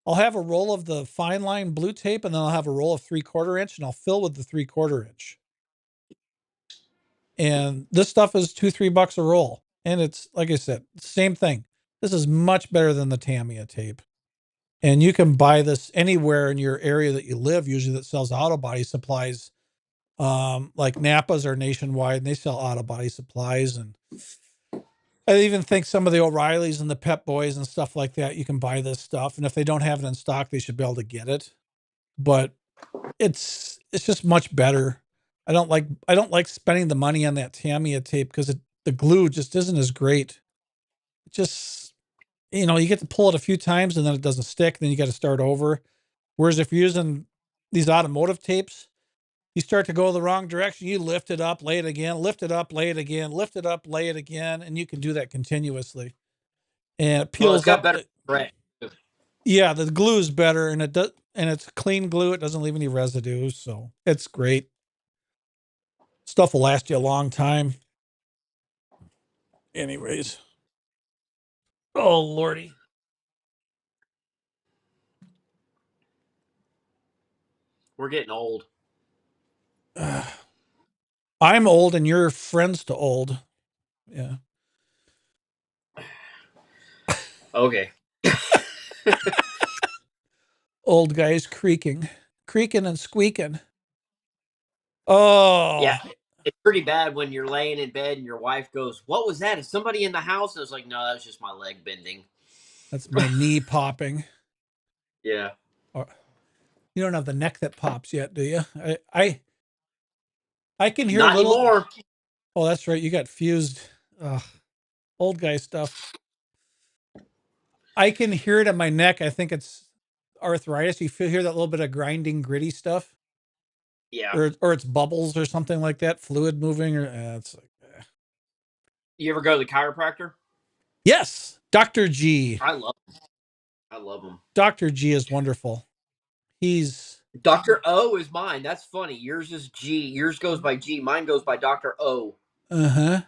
I'll have a roll of the fine line blue tape and then I'll have a roll of 3/4 inch and I'll fill with the 3/4 inch. And this stuff is $2-3 a roll. And it's, like I said, same thing. This is much better than the Tamiya tape. And you can buy this anywhere in your area that you live, usually that sells auto body supplies. Like Napa's are nationwide and they sell auto body supplies. And I even think some of the O'Reillys and the Pep Boys and stuff like that, you can buy this stuff. And if they don't have it in stock, they should be able to get it. But it's just much better. I don't like spending the money on that Tamiya tape because the glue just isn't as great. It just, you get to pull it a few times and then it doesn't stick. Then you got to start over. Whereas if you're using these automotive tapes, you start to go the wrong direction. You lift it up, lay it again, lift it up, lay it again, lift it up, lay it again. And you can do that continuously. And it Well, it's peels got up. better thread. Yeah, the glue is better and it's clean glue. It doesn't leave any residue. So it's great. Stuff will last you a long time. Anyways. Oh, Lordy. We're getting old. I'm old and you're friends to old. Yeah. Okay. Old guys creaking and squeaking. Oh, Yeah. It's pretty bad when you're laying in bed and your wife goes, "What was that? Is somebody in the house?" And I was like, "No, that was just my leg bending." that's my knee popping. Yeah. Oh, you don't have the neck that pops yet, do you? I can hear Not little. anymore. Oh, that's right. You got fused. Ugh, old guy stuff. I can hear it in my neck. I think it's arthritis. You hear that little bit of grinding, gritty stuff, Yeah. or it's bubbles or something like that, fluid moving, or it's like, You ever go to the chiropractor? yes, Dr. G. I love him. I love him. Dr. G is wonderful. He's Dr. O is mine. That's funny. Yours is G. Yours goes by G. Mine goes by Dr. O. uh-huh.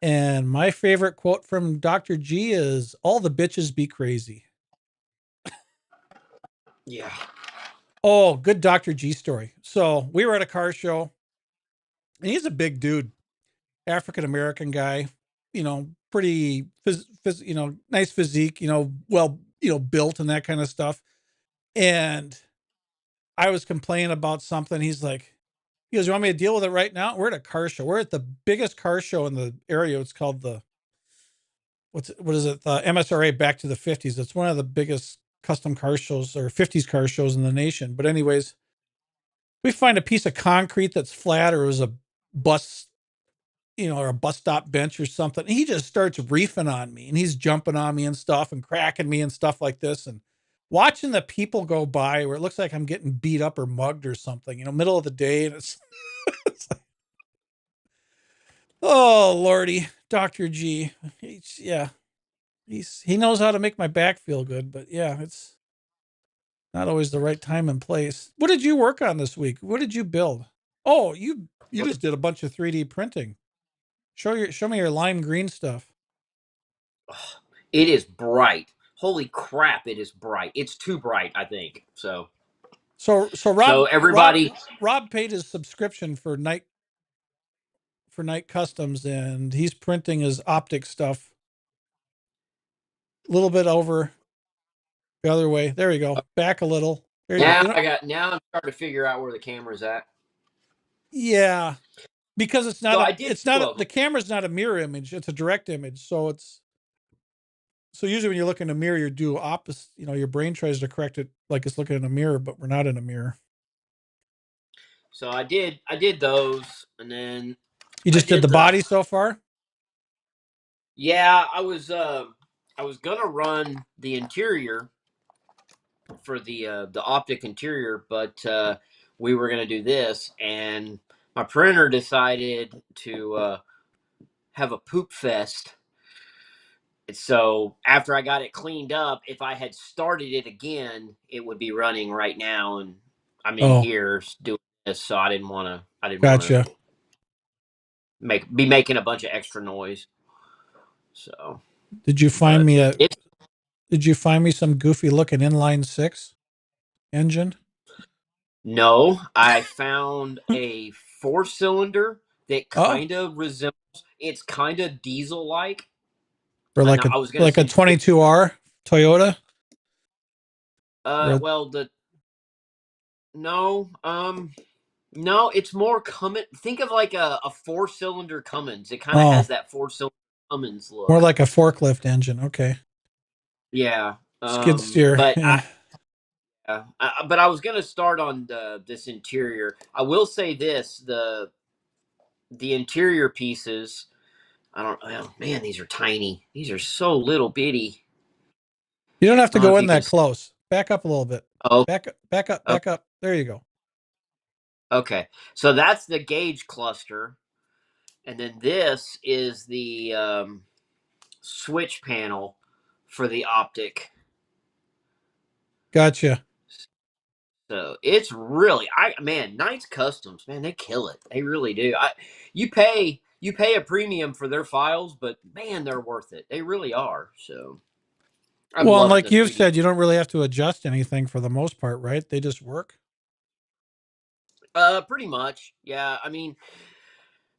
And my favorite quote from Dr. G is, "All the bitches be crazy." Yeah. Oh, good Dr. G story. So we were at a car show, and he's a big dude, African American guy, pretty, nice physique, well, built and that kind of stuff. And I was complaining about something. He goes, "You want me to deal with it right now?" We're at a car show. We're at the biggest car show in the area. It's called what is it? The MSRA Back to the 50s. It's one of the biggest custom car shows or 50s car shows in the nation. But anyways, we find a piece of concrete that's flat, or it was a bus, or a bus stop bench or something. And he just starts reefing on me, and he's jumping on me and stuff and cracking me and stuff like this. And watching the people go by where it looks like I'm getting beat up or mugged or something, middle of the day. And it's like, oh, Lordy, Dr. G. Yeah, he knows how to make my back feel good, but yeah, it's not always the right time and place. What did you work on this week? What did you build? Oh, you just did a bunch of 3D printing. Show me your lime green stuff. It is bright. Holy crap! It is bright. It's too bright, I think. So So Rob Rob everybody, Rob paid his subscription for Night Customs, and he's printing his optic stuff a little bit over the other way. There you go. Back a little. There you go. now I'm starting to figure out where the camera's at. Yeah, because So I did two of the them. camera's not a mirror image, it's a direct image. So usually when you look in a mirror, you do opposite, your brain tries to correct it like it's looking in a mirror, but we're not in a mirror. So I did those, and then You I just did did the the body so far? yeah. I was gonna run the interior for the optic interior, but we were gonna do this, and my printer decided to have a poop fest. So after I got it cleaned up, if I had started it again, it would be running right now, and I'm in Oh, here doing this, so I didn't want to. I didn't want to gotcha. be making a bunch of extra noise. So, Did you find but me a it's did you find me some goofy looking inline six engine? no. I found a 4 cylinder that Oh, kind of resembles. It's kind of diesel like. or And like a I was gonna send you. 22R Toyota? Or Well, the no, no, it's more Cummins. Think of like a 4 cylinder Cummins. It kind of oh, has that 4 cylinder Cummins more look. like a forklift engine. Okay. Yeah. Skid steer. But Yeah. but I was gonna start on this interior. I will say this: the interior pieces. I don't. Oh, man, these are tiny. These are so little bitty. You don't have I to don't know go if in you can. that close. Back up a little bit. Oh, Back up, back up, oh, back up. There you go. okay. So that's the gauge cluster, and then this is the switch panel for the optic. Gotcha. So it's really, I man, Knights Customs, man, they kill it. They really do. You pay a premium for their files, but man, they're worth it. They really are. So I'm Well, and loving like the you've 3D. said, you don't really have to adjust anything for the most part, right? They just work. Pretty much. Yeah. I mean,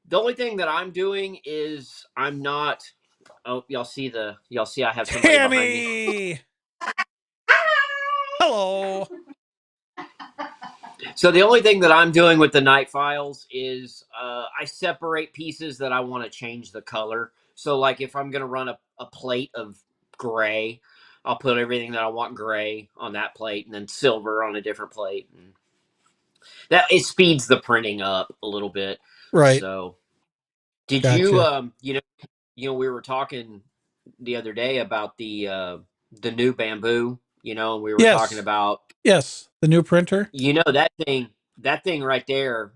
the only thing that I'm doing is I'm not. Oh, y'all see I have somebody behind me. Tammy, hello. So the only thing that I'm doing with the night files is I separate pieces that I want to change the color. So like if I'm gonna run a plate of gray, I'll put everything that I want gray on that plate, and then silver on a different plate, and that it speeds the printing up a little bit. Right. So did you Gotcha. we were talking the other day about the new bamboo, and we were talking Yes. about Yes. The new printer. that thing right there.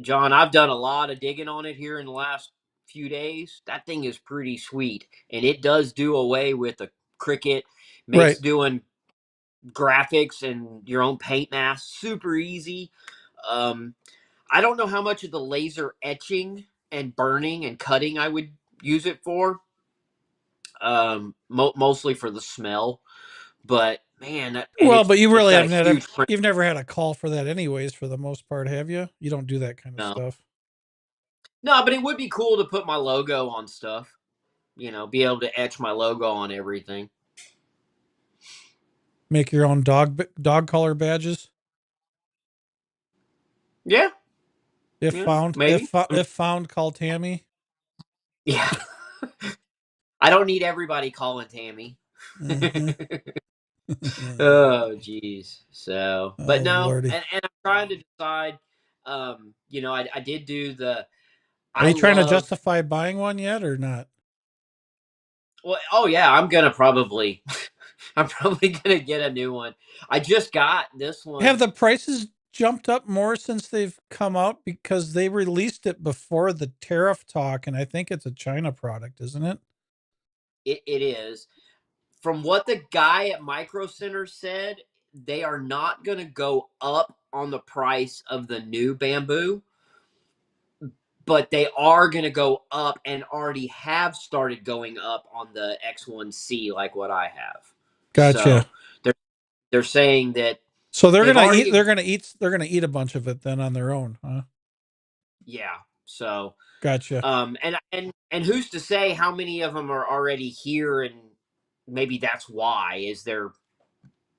John, I've done a lot of digging on it here in the last few days. That thing is pretty sweet, and it does do away with the Cricut. Makes Right. doing graphics and your own paint mask super easy. Um, I don't know how much of the laser etching and burning and cutting I would use it for. Mostly for the smell. But man, and Well, but you it's really got a haven't had huge print. you've never had a call for that anyways for the most part, have you? You don't do that kind of No, stuff. no, but it would be cool to put my logo on stuff. Be able to etch my logo on everything. Make your own dog collar badges. Yeah, If yeah, found, maybe. if found, call Tammy. Yeah, I don't need everybody calling Tammy. Uh-huh. Oh, geez. So, but Oh no, lordy, and I'm trying to decide. I did do the. are I you trying to love. justify buying one yet or not? Well, oh yeah, I'm gonna probably. I'm probably gonna get a new one. I just got this Have one. the prices jumped up more since they've come out because they released it before the tariff talk, and I think it's a China product, isn't it? It is. From what the guy at Micro Center said, they are not going to go up on the price of the new bamboo, but they are going to go up and already have started going up on the X1C, like what I have. Gotcha. So they're they're saying that So they're they've gonna eat. already, They're gonna eat a bunch of it then on their own, huh? yeah. So Gotcha. and who's to say how many of them are already here, and maybe that's why is they're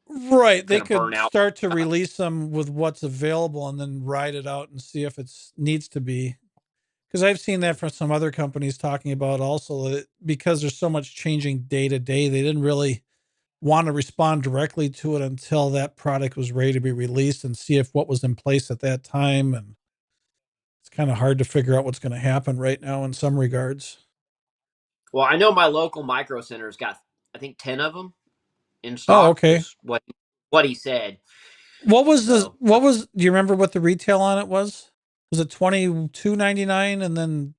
Right. They going to burn could out. start to release them with what's available and then ride it out and see if it's needs to be. Because I've seen that from some other companies talking about also that because there's so much changing day to day, they didn't really want to respond directly to it until that product was ready to be released and see if what was in place at that time. And it's kind of hard to figure out what's going to happen right now in some regards. Well, I know my local Micro Center's got, I think, 10 of them in Oh, stock. okay. Is what he said. So Do you remember what the retail on it was? Was it 22.99 and then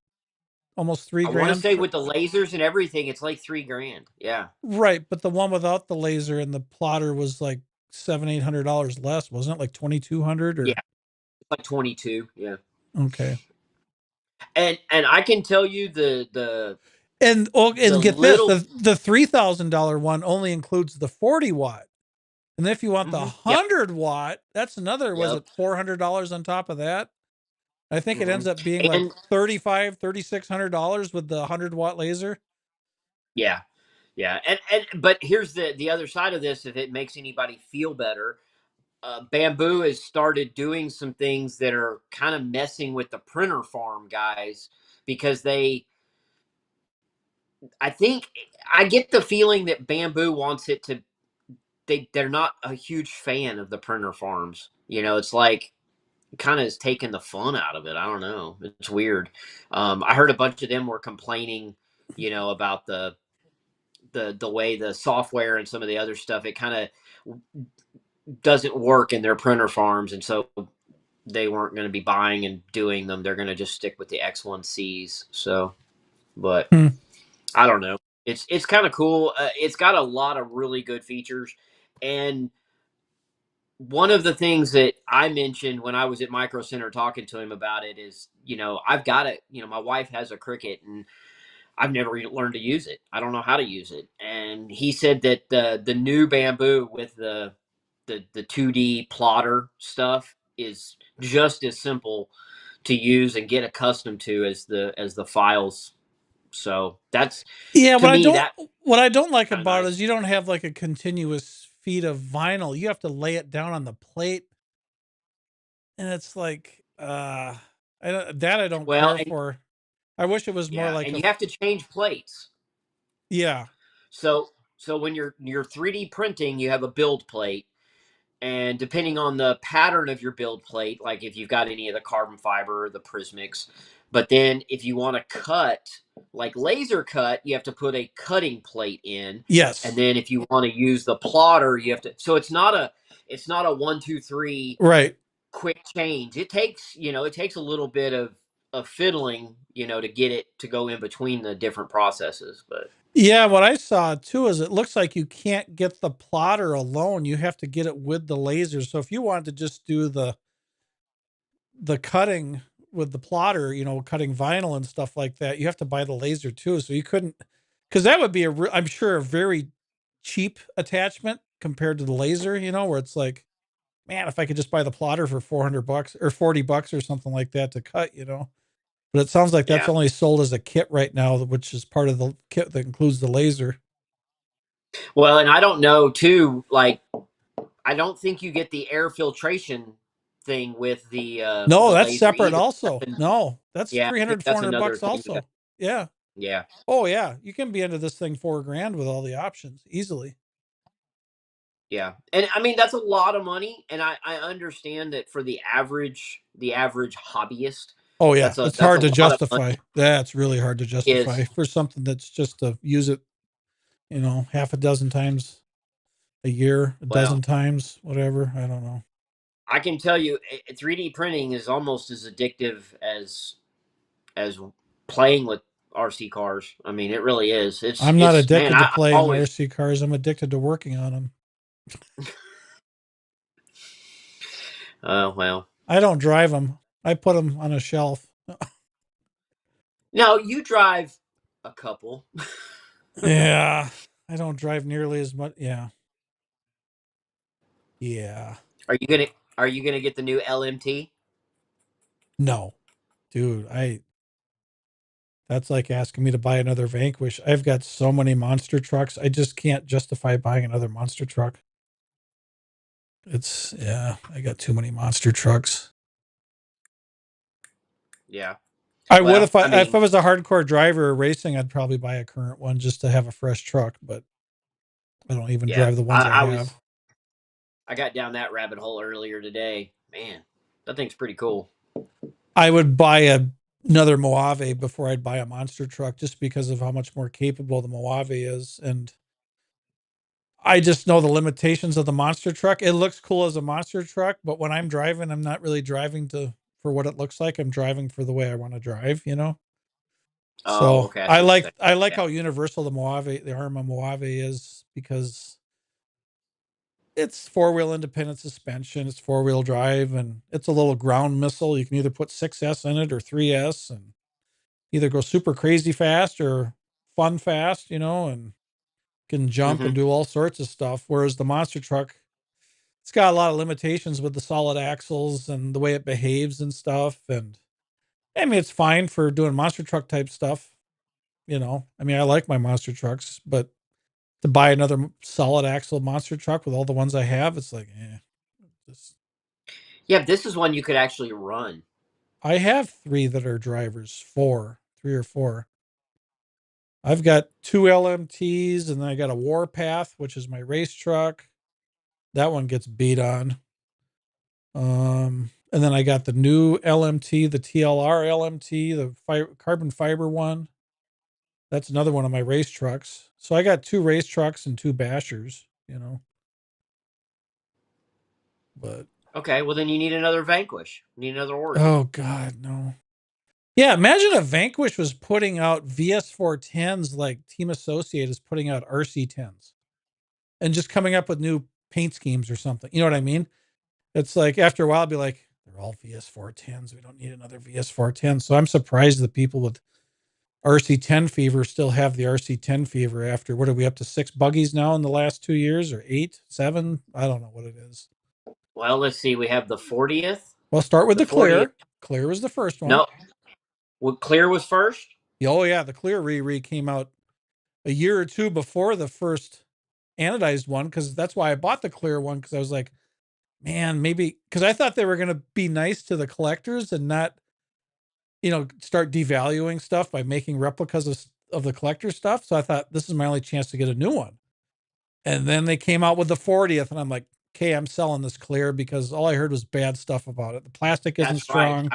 almost three I want to grand say for with the lasers and everything, it's like 3 grand. Yeah, right, but the one without the laser and the plotter was like $700-800 less, wasn't it? Like 2200 yeah, or it's like 22. Yeah, okay. and I can tell you the And get this, little. the $3,000 one only includes the 40 watt. And if you want the Yep, 100 watt, that's another, was yep. it $400 on top of that? I think it hmm ends up being like And 3600 dollars with the 100 watt laser. yeah, yeah, and but here's the other side of this. If it makes anybody feel better, Bamboo has started doing some things that are kind of messing with the printer farm guys because I think I get the feeling that Bamboo wants it to. They're not a huge fan of the printer farms. It's like kind of has taken the fun out of it. I don't know. It's weird. I heard a bunch of them were complaining, about the way the software and some of the other stuff. It kind of doesn't work in their printer farms, and so they weren't going to be buying and doing them. They're going to just stick with the X1Cs. So, but Hmm. I don't know. It's kind of cool. It's got a lot of really good features, and one of the things that I mentioned when I was at Micro Center talking to him about it is, I've got it. My wife has a Cricut, and I've never learned to use it. I don't know how to use it, and he said that the new Bamboo with the 2D plotter stuff is just as simple to use and get accustomed to as the files. So that's Yeah, to me that what I don't like kind of about it nice. is you don't have like a continuous feed of vinyl. You have to lay it down on the plate, and it's like I don't Well, care and for. I wish it was more yeah, like and you have to change plates. yeah. So when you're 3D printing, you have a build plate, and depending on the pattern of your build plate, like if you've got any of the carbon fiber or the Prismics, but then if you want to cut like laser cut, you have to put a cutting plate in, and Yes. then if you want to use the plotter, you have to. So it's not a 1 2 3 Right. quick change. It takes a little bit of fiddling, to get it to go in between the different processes, but. Yeah, what I saw too is it looks like you can't get the plotter alone. You have to get it with the laser. So if you wanted to just do the cutting with the plotter, cutting vinyl and stuff like that, you have to buy the laser too. So you couldn't, because that would be I'm sure a very cheap attachment compared to the laser, where it's like, man, if I could just buy the plotter for $400 or $40 or something like that to cut. But it sounds like that's Yeah. only sold as a kit right now, which is part of the kit that includes the laser. Well, and I don't know too. Like, I don't think you get the air filtration thing with No, the that's laser separate either. also. No, that's Yeah, I think 300, that's $400 another thing. also. Yeah. Yeah, Oh yeah. You can be into this thing 4 grand with all the options easily. yeah, and I mean that's a lot of money, and I understand that for the average hobbyist, Oh yeah. It's that's a hard to lot of justify. money. That's really hard to justify Is for something that's just to use it, half a dozen times a year, a well, dozen times, whatever. I don't know. I can tell you, 3D printing is almost as addictive as playing with RC cars. I mean, it really is. I'm not It's man, addicted to I playing always RC cars. I'm addicted to working on them. well. I don't drive them. I put them on a shelf. Now you drive a couple. Yeah. I don't drive nearly as much. Yeah. Yeah. Are you gonna Are you gonna get the new LMT? No, dude, that's like asking me to buy another Vanquish. I've got so many monster trucks. I just can't justify buying another monster truck. Yeah, I got too many monster trucks. Yeah. I would Well, if I I if I mean, was a hardcore driver racing, I'd probably buy a current one just to have a fresh truck, but I don't even yeah. drive the ones I have. I got down that rabbit hole earlier today. Man, that thing's pretty cool. I would buy another Mojave before I'd buy a monster truck just because of how much more capable the Mojave is. And I just know the limitations of the monster truck. It looks cool as a monster truck, but when I'm driving, I'm not really driving for what it looks like. I'm driving for the way I want to drive. Oh, So okay. I I see what you're like saying. I like Yeah. how universal the Arma Mojave is because it's four-wheel independent suspension, it's four-wheel drive, and it's a little ground missile. You can either put 6S in it or 3S and either go super crazy fast or fun fast, and can jump Hmm. and do all sorts of stuff. Whereas the monster truck, it's got a lot of limitations with the solid axles and the way it behaves and stuff. And I mean, it's fine for doing monster truck type stuff. I mean, I like my monster trucks, but to buy another solid axle monster truck with all the ones I have, it's like, just, Yeah, this is one you could actually run. I have three that are drivers, three or four. I've got two LMTs and then I got a Warpath, which is my race truck. That one gets beat on. And then I got the new LMT, the TLR LMT, the carbon fiber one. That's another one of my race trucks. So I got two race trucks and two bashers. But Okay, well then you need another Vanquish. You need another Origin. oh god, no. Yeah, imagine if Vanquish was putting out VS410s like Team Associate is putting out RC10s and just coming up with new paint schemes or something. You know what I mean? It's like after a while, I'll be like, they're all VS410s. We don't need another VS410. So I'm surprised that people with RC10 fever still have the RC10 fever after what are we up to 6 buggies now in the last 2 years or 8, 7? I don't know what it is. Well, let's see. We have the 40th. Well, start with The the 40th. Clear. Clear was the first one. No, what Clear was first. Oh yeah, the Clear re came out a year or two before the first anodized one because that's why I bought the Clear one because I was like, man, maybe because I thought they were going to be nice to the collectors and not start devaluing stuff by making replicas of the collector stuff. So I thought this is my only chance to get a new one. And then they came out with the 40th, and I'm like, okay, I'm selling this Clear because all I heard was bad stuff about it. The plastic isn't That's right. strong.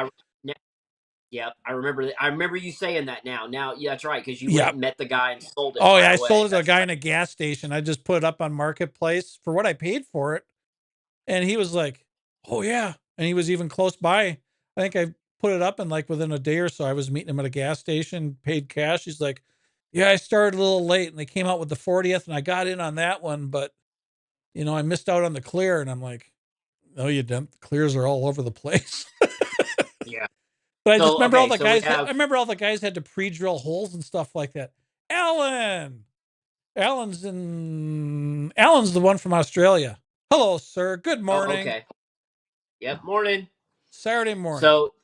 Yeah, I remember. I remember you saying that now. Now, yeah, that's right because you went Yeah. and met the guy and sold it Oh yeah, right I away. sold it to a That's guy right. in a gas station. I just put it up on Marketplace for what I paid for it. And he was like, "Oh yeah." And he was even close by. I think I put it up and like within a day or so I was meeting him at a gas station, paid cash. He's like, "Yeah, I started a little late and they came out with the 40th and I got in on that one, but I missed out on the Clear." And I'm like, "No, you didn't. The Clears are all over the place." Yeah. But I just So remember all okay, the so we guys. I have remember all the guys had to pre-drill holes and stuff like that. Alan, Alan's the one from Australia. Hello, sir. Good oh morning. okay. Yep, morning. Saturday morning. So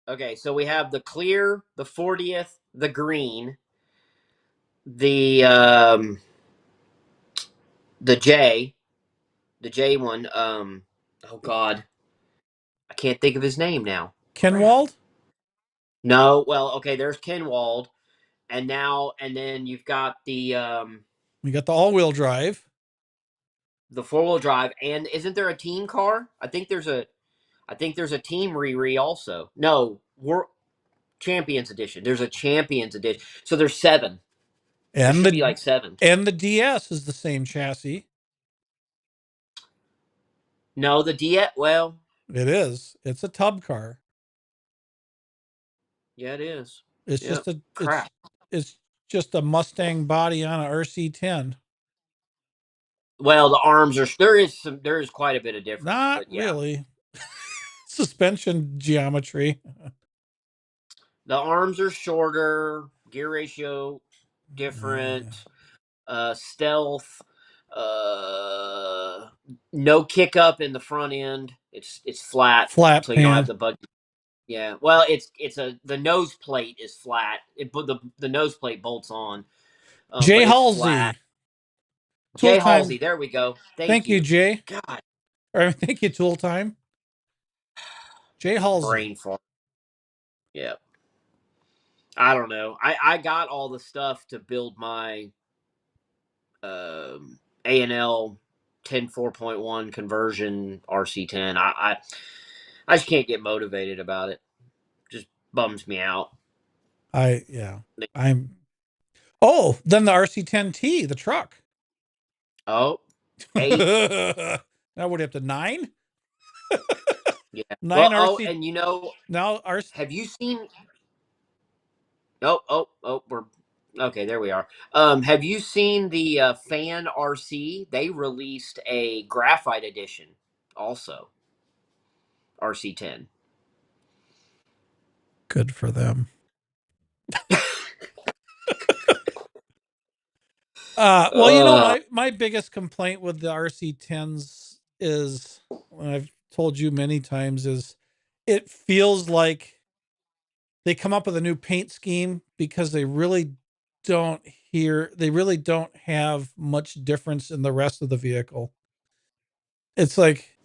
okay, so we have the clear, the 40th, the green, the the J, the J one. Oh God, I can't think of his name now. Crap. Kenwald. No, well, okay. There's Kenwald, and then you've got We got the all-wheel drive. the 4-wheel drive, and isn't there a team car? I think there's a team Riri also. No, we're Champions Edition. There's a Champions Edition. So there's 7. There And should be the like 7. DS is the same chassis. No, the Diet. Well, It is. It's a tub car. yeah, it is. It's Yep. just a Crap. it's just a Mustang body on a RC10. Well, the arms are there is quite a bit of difference, Not but yeah, really. Suspension geometry. the arms are shorter, gear ratio Yeah. different, stealth, no kick up in the front end. It's flat, Flat so you don't have pan. the bug. Yeah, well, the nose plate is flat. The nose plate bolts on, Jay but it's flat. Halsey. Tool Jay time. Halsey, there we go. Thank Thank you, you. Jay. God, Or thank you, Tool time. Jay Halsey. brain fart. Yeah, I don't know. I got all the stuff to build my A&L 10.4.1 conversion RC10. I just can't get motivated about it. Just bums me out. Yeah. I'm Oh, then the RC10T, the truck. Oh, 8. Now what up to 9? Yeah. Well, 9 oh, RC and now RC. have you seen we're okay, there we are. Have you seen the Fan RC? They released a graphite edition also. RC10. Good for them. Well, Uh, my biggest complaint with the RC10s is, and I've told you many times, is it feels like they come up with a new paint scheme because they really don't have much difference in the rest of the vehicle. It's like,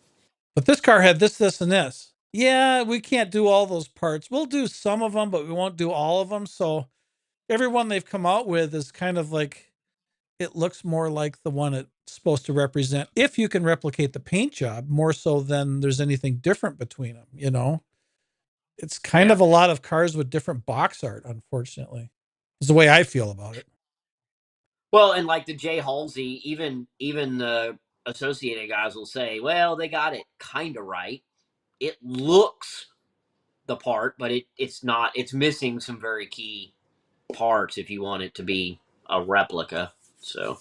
but this car had this, this, and this. Yeah, we can't do all those parts. We'll do some of them, but we won't do all of them. So every one they've come out with is kind of like, it looks more like the one it's supposed to represent. If you can replicate the paint job more so than there's anything different between them, it's kind yeah. of a lot of cars with different box art, unfortunately, is the way I feel about it. Well, and like the Jay Halsey, even the Associated guys will say, well, they got it kind of right. It looks the part, but it's not. It's missing some very key parts if you want it to be a replica. So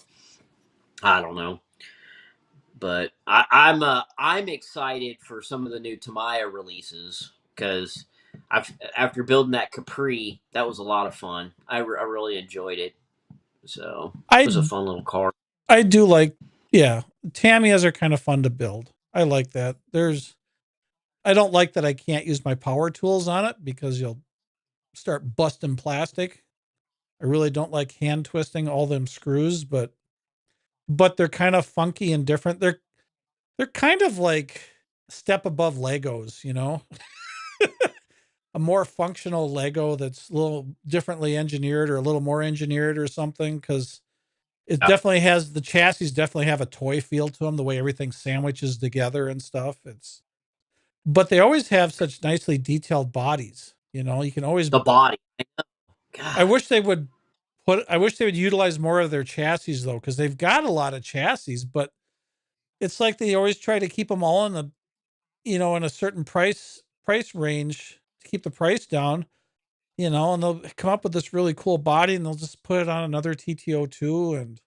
I don't know, but I'm excited for some of the new Tamiya releases because after building that Capri, that was a lot of fun. I really enjoyed it. So it was a I fun little car. I do like, yeah, Tamiya's are kind of fun to build. I like that. I don't like that I can't use my power tools on it because you'll start busting plastic. I really don't like hand twisting all them screws, but they're kind of funky and different. They're kind of like step above Legos. A more functional Lego that's a little differently engineered or a little more engineered or something, because it Yeah. definitely has, the chassis definitely have a toy feel to them, the way everything sandwiches together and stuff. But they always have such nicely detailed bodies. You can always, The body. I God. wish they would I wish they would utilize more of their chassis though, because they've got a lot of chassis, but it's like they always try to keep them all in a certain price range to keep the price down, and they'll come up with this really cool body and they'll just put it on another TTO2, and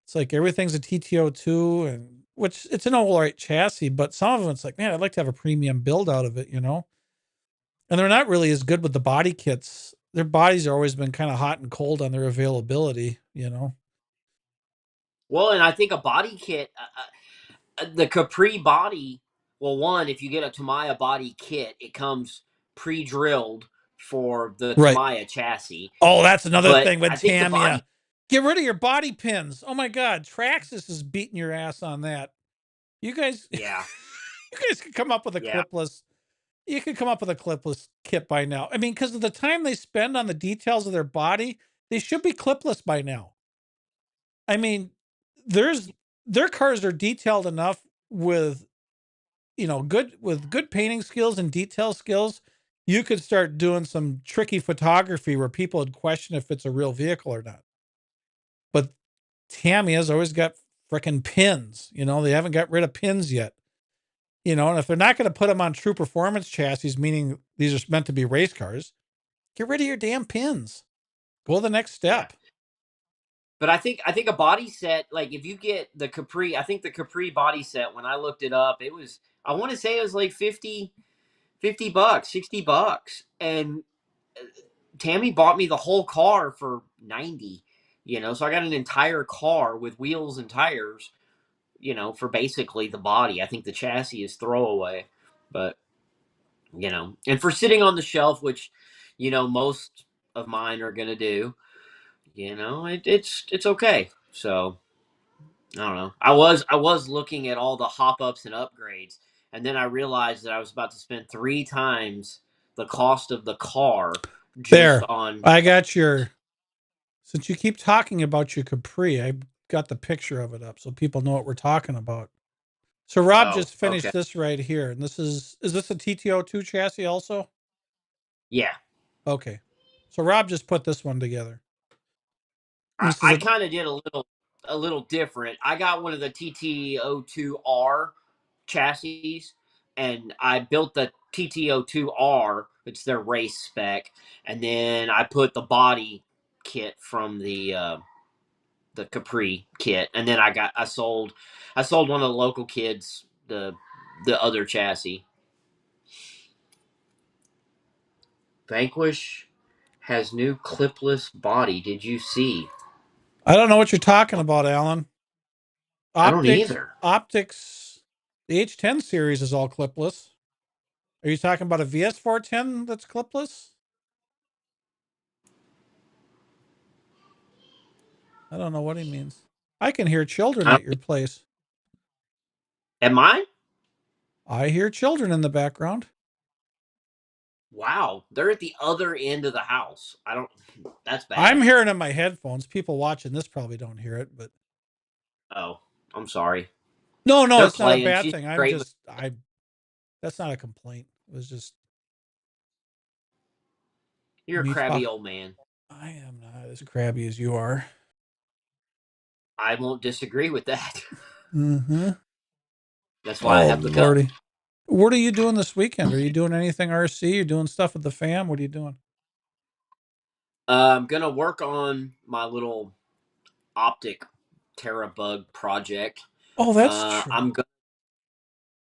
it's like everything's a TTO2, and which it's an all right chassis, but some of them it's like, man, I'd like to have a premium build out of it. And they're not really as good with the body kits. Their bodies have always been kind of hot and cold on their availability, you know. Well, and I think a body kit, the Capri body. Well, one, if you get a Tamiya body kit, it comes pre-drilled for the Right. Tamiya chassis. Oh, that's another But thing with I think the Tamiya. body, Get rid of your body pins. Oh my God, Traxxas is beating your ass on that. You guys, you yeah, guys could come up with a yeah, clipless. You could come up with a clipless kit by now. I mean, because of the time they spend on the details of their body, they should be clipless by now. I mean, there's their cars are detailed enough with good painting skills and detail skills. You could start doing some tricky photography where people would question if it's a real vehicle or not. But Tamiya's always got freaking pins. They haven't got rid of pins yet. And if they're not going to put them on true performance chassis, meaning these are meant to be race cars, get rid of your damn pins. Go the next yeah. step. But I think a body set, like if you get the Capri, I think the Capri body set, when I looked it up, it was, I want to say it was like 50 bucks, $60. And Tammy bought me the whole car for 90, so I got an entire car with wheels and tires, for basically the body. I think the chassis is throwaway, but and for sitting on the shelf, which, most of mine are going to do, it's okay. So, I don't know. I was looking at all the hop ups and upgrades, and then I realized that I was about to spend 3 times the cost of the car just There. on. I got your Since you keep talking about your Capri, I got the picture of it up so people know what we're talking about. So Rob Oh, just okay, finished this right here, and is this a TTO2 chassis also? yeah. Okay. So Rob just put this one together. And I, this is I a kind of did a little different. I got one of the TTO2R chassis, and I built the TTO2R. It's their race spec, and then I put the body kit from the Capri kit, and then I sold one of the local kids the other chassis. Vanquish has new clipless body. Did you see? I don't know what you're talking about, Alan. I don't Optics, either. optics. The H10 series is all clipless. Are you talking about a VS410 that's clipless? I don't know what he means. I can hear children I, at your place. am I? I hear children in the background. Wow, they're at the other end of the house. I don't. That's I'm bad. hearing in my headphones. People watching this probably don't hear it, but Oh, I'm sorry. no, They're it's not a playing. bad She's thing. great with. That's not a complaint. It was just You're a me crabby talk. old man. I am not as crabby as you are. I won't disagree with that. Mm-hmm. That's why I Oh have the cup. lordy. What are you doing this weekend? Are you doing anything RC? You doing stuff with the fam? What are you doing? I'm gonna work on my little optic Terabug project. Oh, that's true. I'm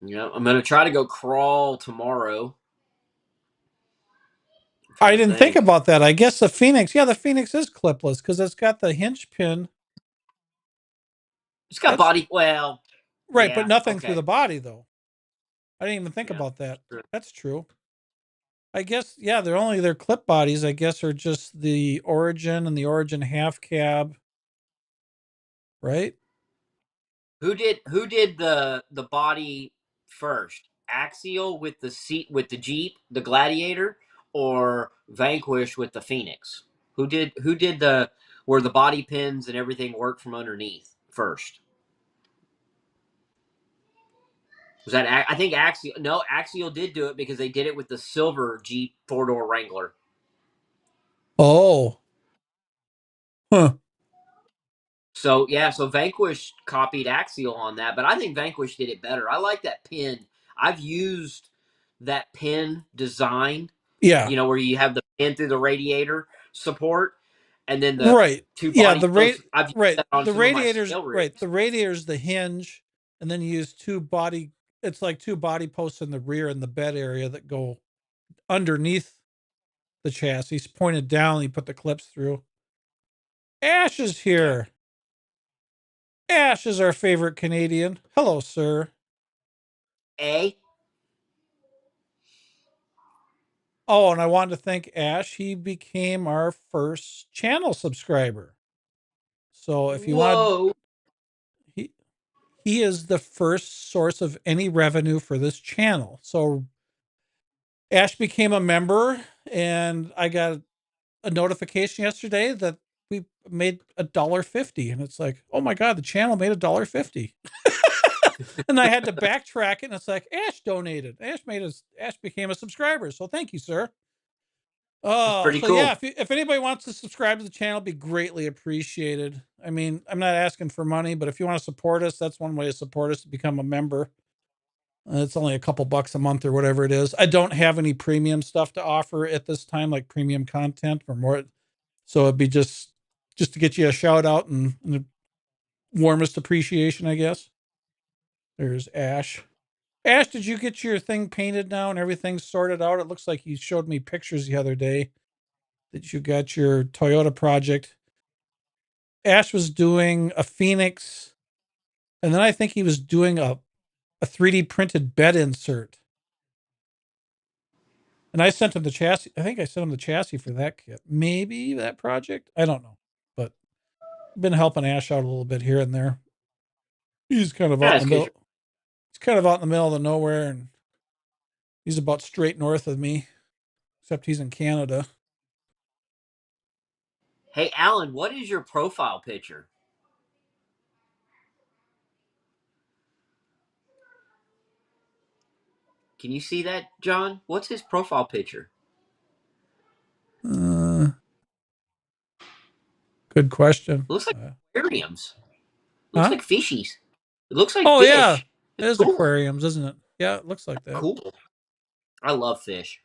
gonna try to go crawl tomorrow. I'm I trying to didn't think think. about that. I guess the Phoenix, yeah, the Phoenix is clipless because it's got the hinge pin. It's got That's body. Well, right, but yeah. nothing through Okay. the body though. I didn't even think Yeah. about that. Sure. That's true. I guess yeah, their clip bodies, I guess, are just the Origin and the Origin half cab, right? Who did the body first? Axial with the seat with the Jeep, the Gladiator, or Vanquish with the Phoenix? Who did the where the body pins and everything work from underneath first? Was that I think Axial? No, Axial did do it because they did it with the silver Jeep 4-door Wrangler. Oh. Huh. So yeah, so Vanquish copied Axial on that, but I think Vanquish did it better. I like that pin. I've used that pin design, Yeah. where you have the pin through the radiator support, and then the Right. two Yeah, body posts. I've used right. that on The some of my radiators scale right. rigs. The radiator's the hinge, and then you use two body it's like two body posts in the rear and the bed area that go underneath the chassis. He's pointed down. He put the clips through. Ash is here. Ash is our favorite Canadian. Hello, sir. A. Oh, and I wanted to thank Ash. He became our first channel subscriber. So if you want, Whoa. he is the first source of any revenue for this channel. So Ash became a member, and I got a notification yesterday that we made $1.50, and it's like, oh my god, the channel made $1.50. And I had to backtrack it, and it's like, Ash donated. Ash became a subscriber. So thank you, sir. That's Oh, pretty so yeah, cool. if anybody wants to subscribe to the channel, it'd be greatly appreciated. I mean, I'm not asking for money, but if you want to support us, that's one way to support us, to become a member. It's only a couple bucks a month or whatever it is. I don't have any premium stuff to offer at this time, like premium content or more. So it'd be just to get you a shout out and the warmest appreciation, I guess. There's Ash. Ash, did you get your thing painted now and everything sorted out? It looks like you showed me pictures the other day that you got your Toyota project. Ash was doing a Phoenix, and then I think he was doing a 3D printed bed insert. And I sent him the chassis. I think I sent him the chassis for that kit. Maybe that project. I don't know. But I've been helping Ash out a little bit here and there. He's kind of out in That's the good. middle. He's kind of out in the middle of nowhere, and he's about straight north of me, except he's in Canada. Hey, Alan, what is your profile picture? Can you see that, John? What's his profile picture? Uh, Good question. It looks like aquariums. It looks Huh? like fishies. It looks like Oh yeah, fish. it It's is cool. aquariums, isn't it? Yeah, it looks like that. Cool. I love fish.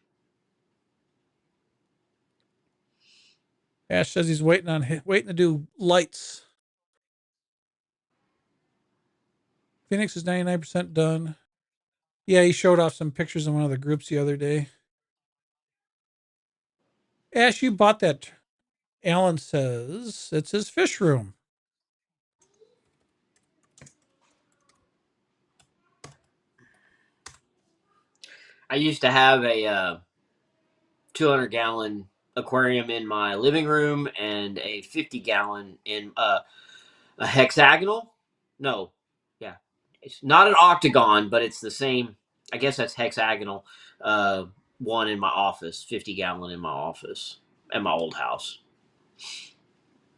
Ash says he's waiting to do lights. Phoenix is 99% done. Yeah, he showed off some pictures in one of the groups the other day. Ash, you bought that. Alan says it's his fish room. I used to have a 200-gallon aquarium in my living room and a 50-gallon in a hexagonal. No, yeah, it's not an octagon, but it's the same. I guess that's hexagonal. One in my office, 50-gallon in my office at my old house.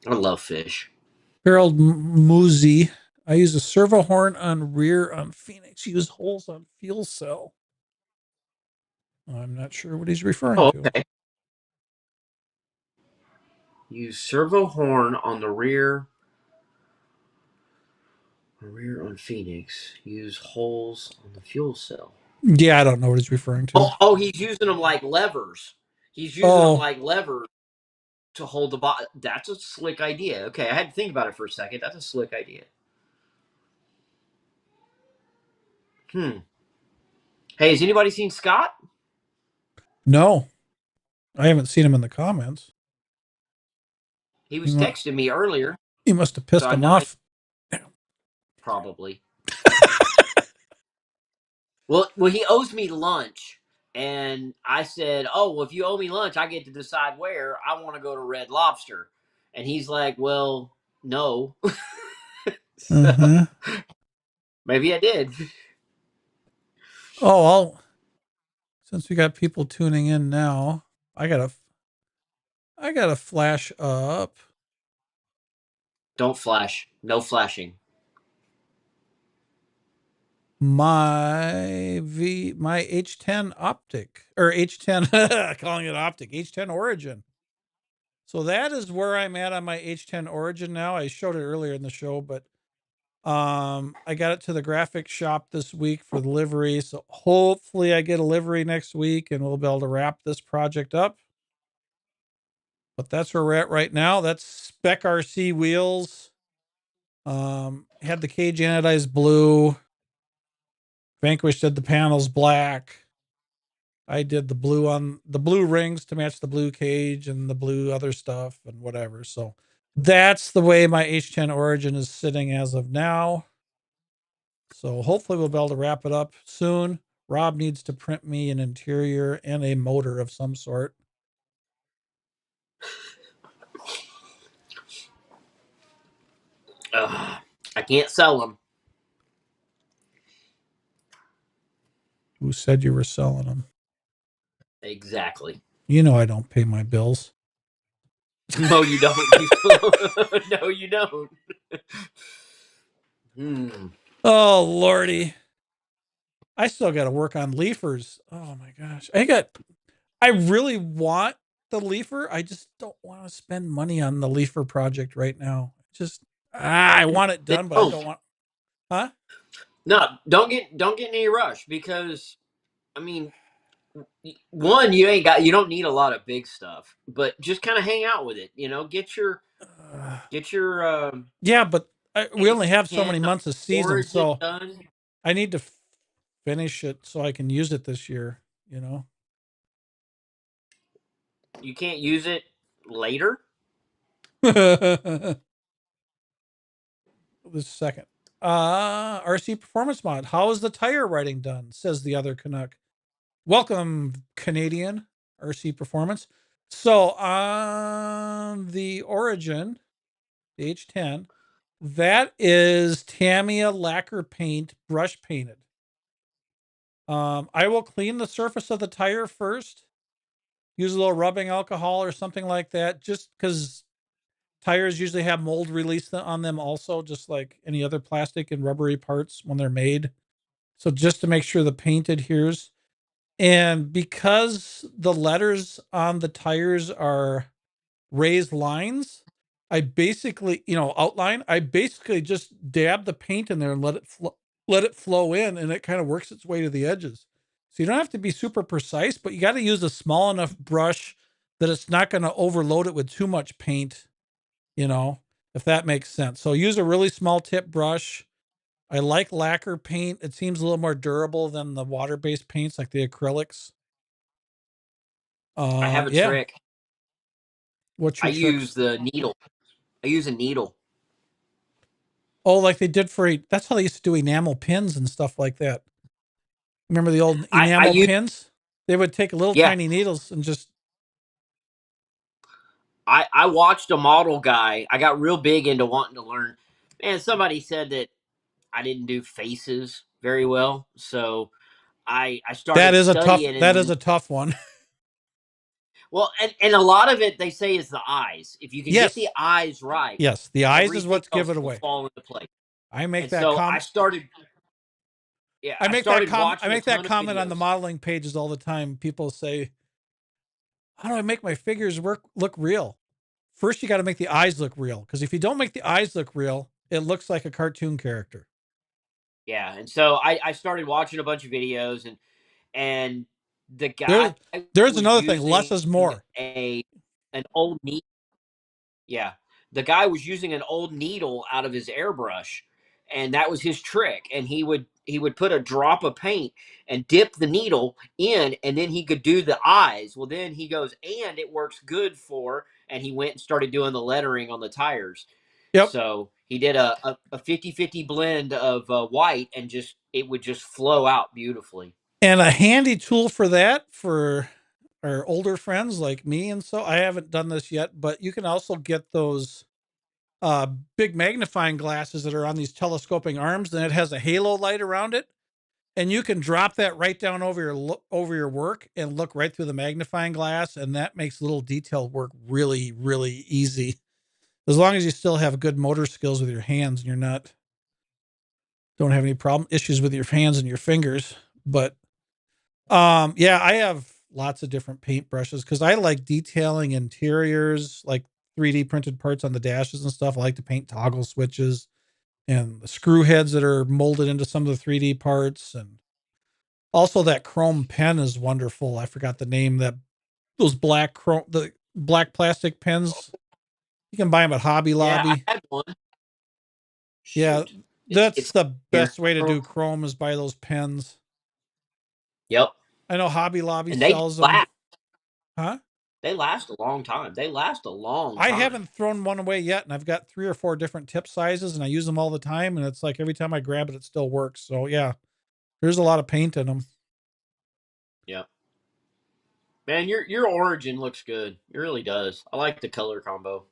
I love fish. Harold Muzi. I use a servo horn on rear on Phoenix. Use holes on fuel cell. I'm not sure what he's referring Oh, to. okay. Use servo horn on the rear. Rear on Phoenix. Use holes on the fuel cell. Yeah, I don't know what he's referring to. Oh, he's using them like levers. He's using them Oh, like levers to hold the bot. That's a slick idea. Okay, I had to think about it for a second. That's a slick idea. Hmm. Hey, has anybody seen Scott? no. I haven't seen him in the comments. He He, was texting me earlier, he must have so pissed I him know off. probably. Well, he owes me lunch, and I said, "Oh, well, if you owe me lunch, I get to decide where. I want to go to Red Lobster." And he's like, "Well, no." So Uh-huh. maybe I did. Oh, since we got people tuning in now, I gotta flash up Don't flash. No flashing. my H10 optic, or H10 calling it optic, H10 origin. So that is where I'm at on my H10 origin now. I showed it earlier in the show, but I got it to the graphic shop this week for the livery. So hopefully I get a livery next week and we'll be able to wrap this project up. But that's where we're at right now. That's Spec RC wheels. Had the cage anodized blue. Vanquish did the panels black. I did the blue rings to match the blue cage and the blue other stuff and whatever. So that's the way my H10 Origin is sitting as of now. So hopefully we'll be able to wrap it up soon. Rob needs to print me an interior and a motor of some sort. I can't sell them. Who said you were selling them? Exactly. You know I don't pay my bills. No, you don't. No, you don't. Oh lordy. I still got to work on leafers. Oh my gosh. I really want the leafer. I just don't want to spend money on the leafer project right now. Just I want it done, but I don't want. Huh? No, don't get in any rush, because I mean, one, you don't need a lot of big stuff, but just kind of hang out with it. Get your Yeah, but we only have so H10 many months of season, Origin so done. I need to finish it so I can use it this year. You can't use it later. This second. RC Performance Mod. How is the tire writing done? Says the other Canuck. Welcome, Canadian RC Performance. So on the Origin, the H10, that is Tamiya lacquer paint, brush painted. I will clean the surface of the tire first. Use a little rubbing alcohol or something like that, just because tires usually have mold release on them also, just like any other plastic and rubbery parts when they're made. So just to make sure the paint adheres. And because the letters on the tires are raised lines, I basically, outline, I basically just dab the paint in there and let it flow in, and it kind of works its way to the edges. So you don't have to be super precise, but you got to use a small enough brush that it's not going to overload it with too much paint, if that makes sense. So use a really small tip brush. I like lacquer paint. It seems a little more durable than the water-based paints like the acrylics. I have a Yeah. trick. What's I your use tricks? the needle. I use a needle. Oh, like they did that's how they used to do enamel pins and stuff like that. Remember the old I enamel use pins? They would take little Yeah. tiny needles and just. I watched a model guy. I got real big into wanting to learn. Man, somebody said that I didn't do faces very well, so I That started is a tough. studying. That is And a tough one. well, and a lot of it they say is the eyes. If you can get the Yes, eyes right, yes. The eyes is everything what's give else it will away. fall into place. I make And that so comment. I started I watching a make that ton of comment on the videos. modeling pages all the time. People say, "How do I make my figures look real?" First, you got to make the eyes look real, because if you don't make the eyes look real, it looks like a cartoon character. Yeah, and so I started watching a bunch of videos, and the There, guy there's was another thing. Less using is more. an old needle. Yeah, the guy was using an old needle out of his airbrush, and that was his trick. And he would put a drop of paint and dip the needle in, and then he could do the eyes. Well, then he goes, and it works good for. And he went and started doing the lettering on the tires. Yep. So he did a 50-50 blend of white, and just it would just flow out beautifully. And a handy tool for that, for our older friends like me, and so I haven't done this yet, but you can also get those uh big magnifying glasses that are on these telescoping arms, and it has a halo light around it, and you can drop that right down over your work and look right through the magnifying glass, and that makes little detail work really, really easy, as long as you still have good motor skills with your hands and don't have any problem issues with your hands and your fingers. But yeah, I have lots of different paint brushes because I like detailing interiors, like 3D printed parts on the dashes and stuff. I like to paint toggle switches and the screw heads that are molded into some of the 3D parts. And also that chrome pen is wonderful. I forgot the name. Those the black plastic pens. You can buy them at Hobby Yeah, I Lobby. had one. Yeah, Shoot, that's it's the here. best way to do chrome is buy those pens. Yep. I know Hobby Lobby and they sells them. last. Huh? They last a long time. They last a long I time. haven't thrown one away yet, and I've got 3 or 4 different tip sizes, and I use them all the time, and it's like every time I grab it, it still works. So yeah, there's a lot of paint in them. Yeah. Man, your origin looks good. It really does. I like the color combo.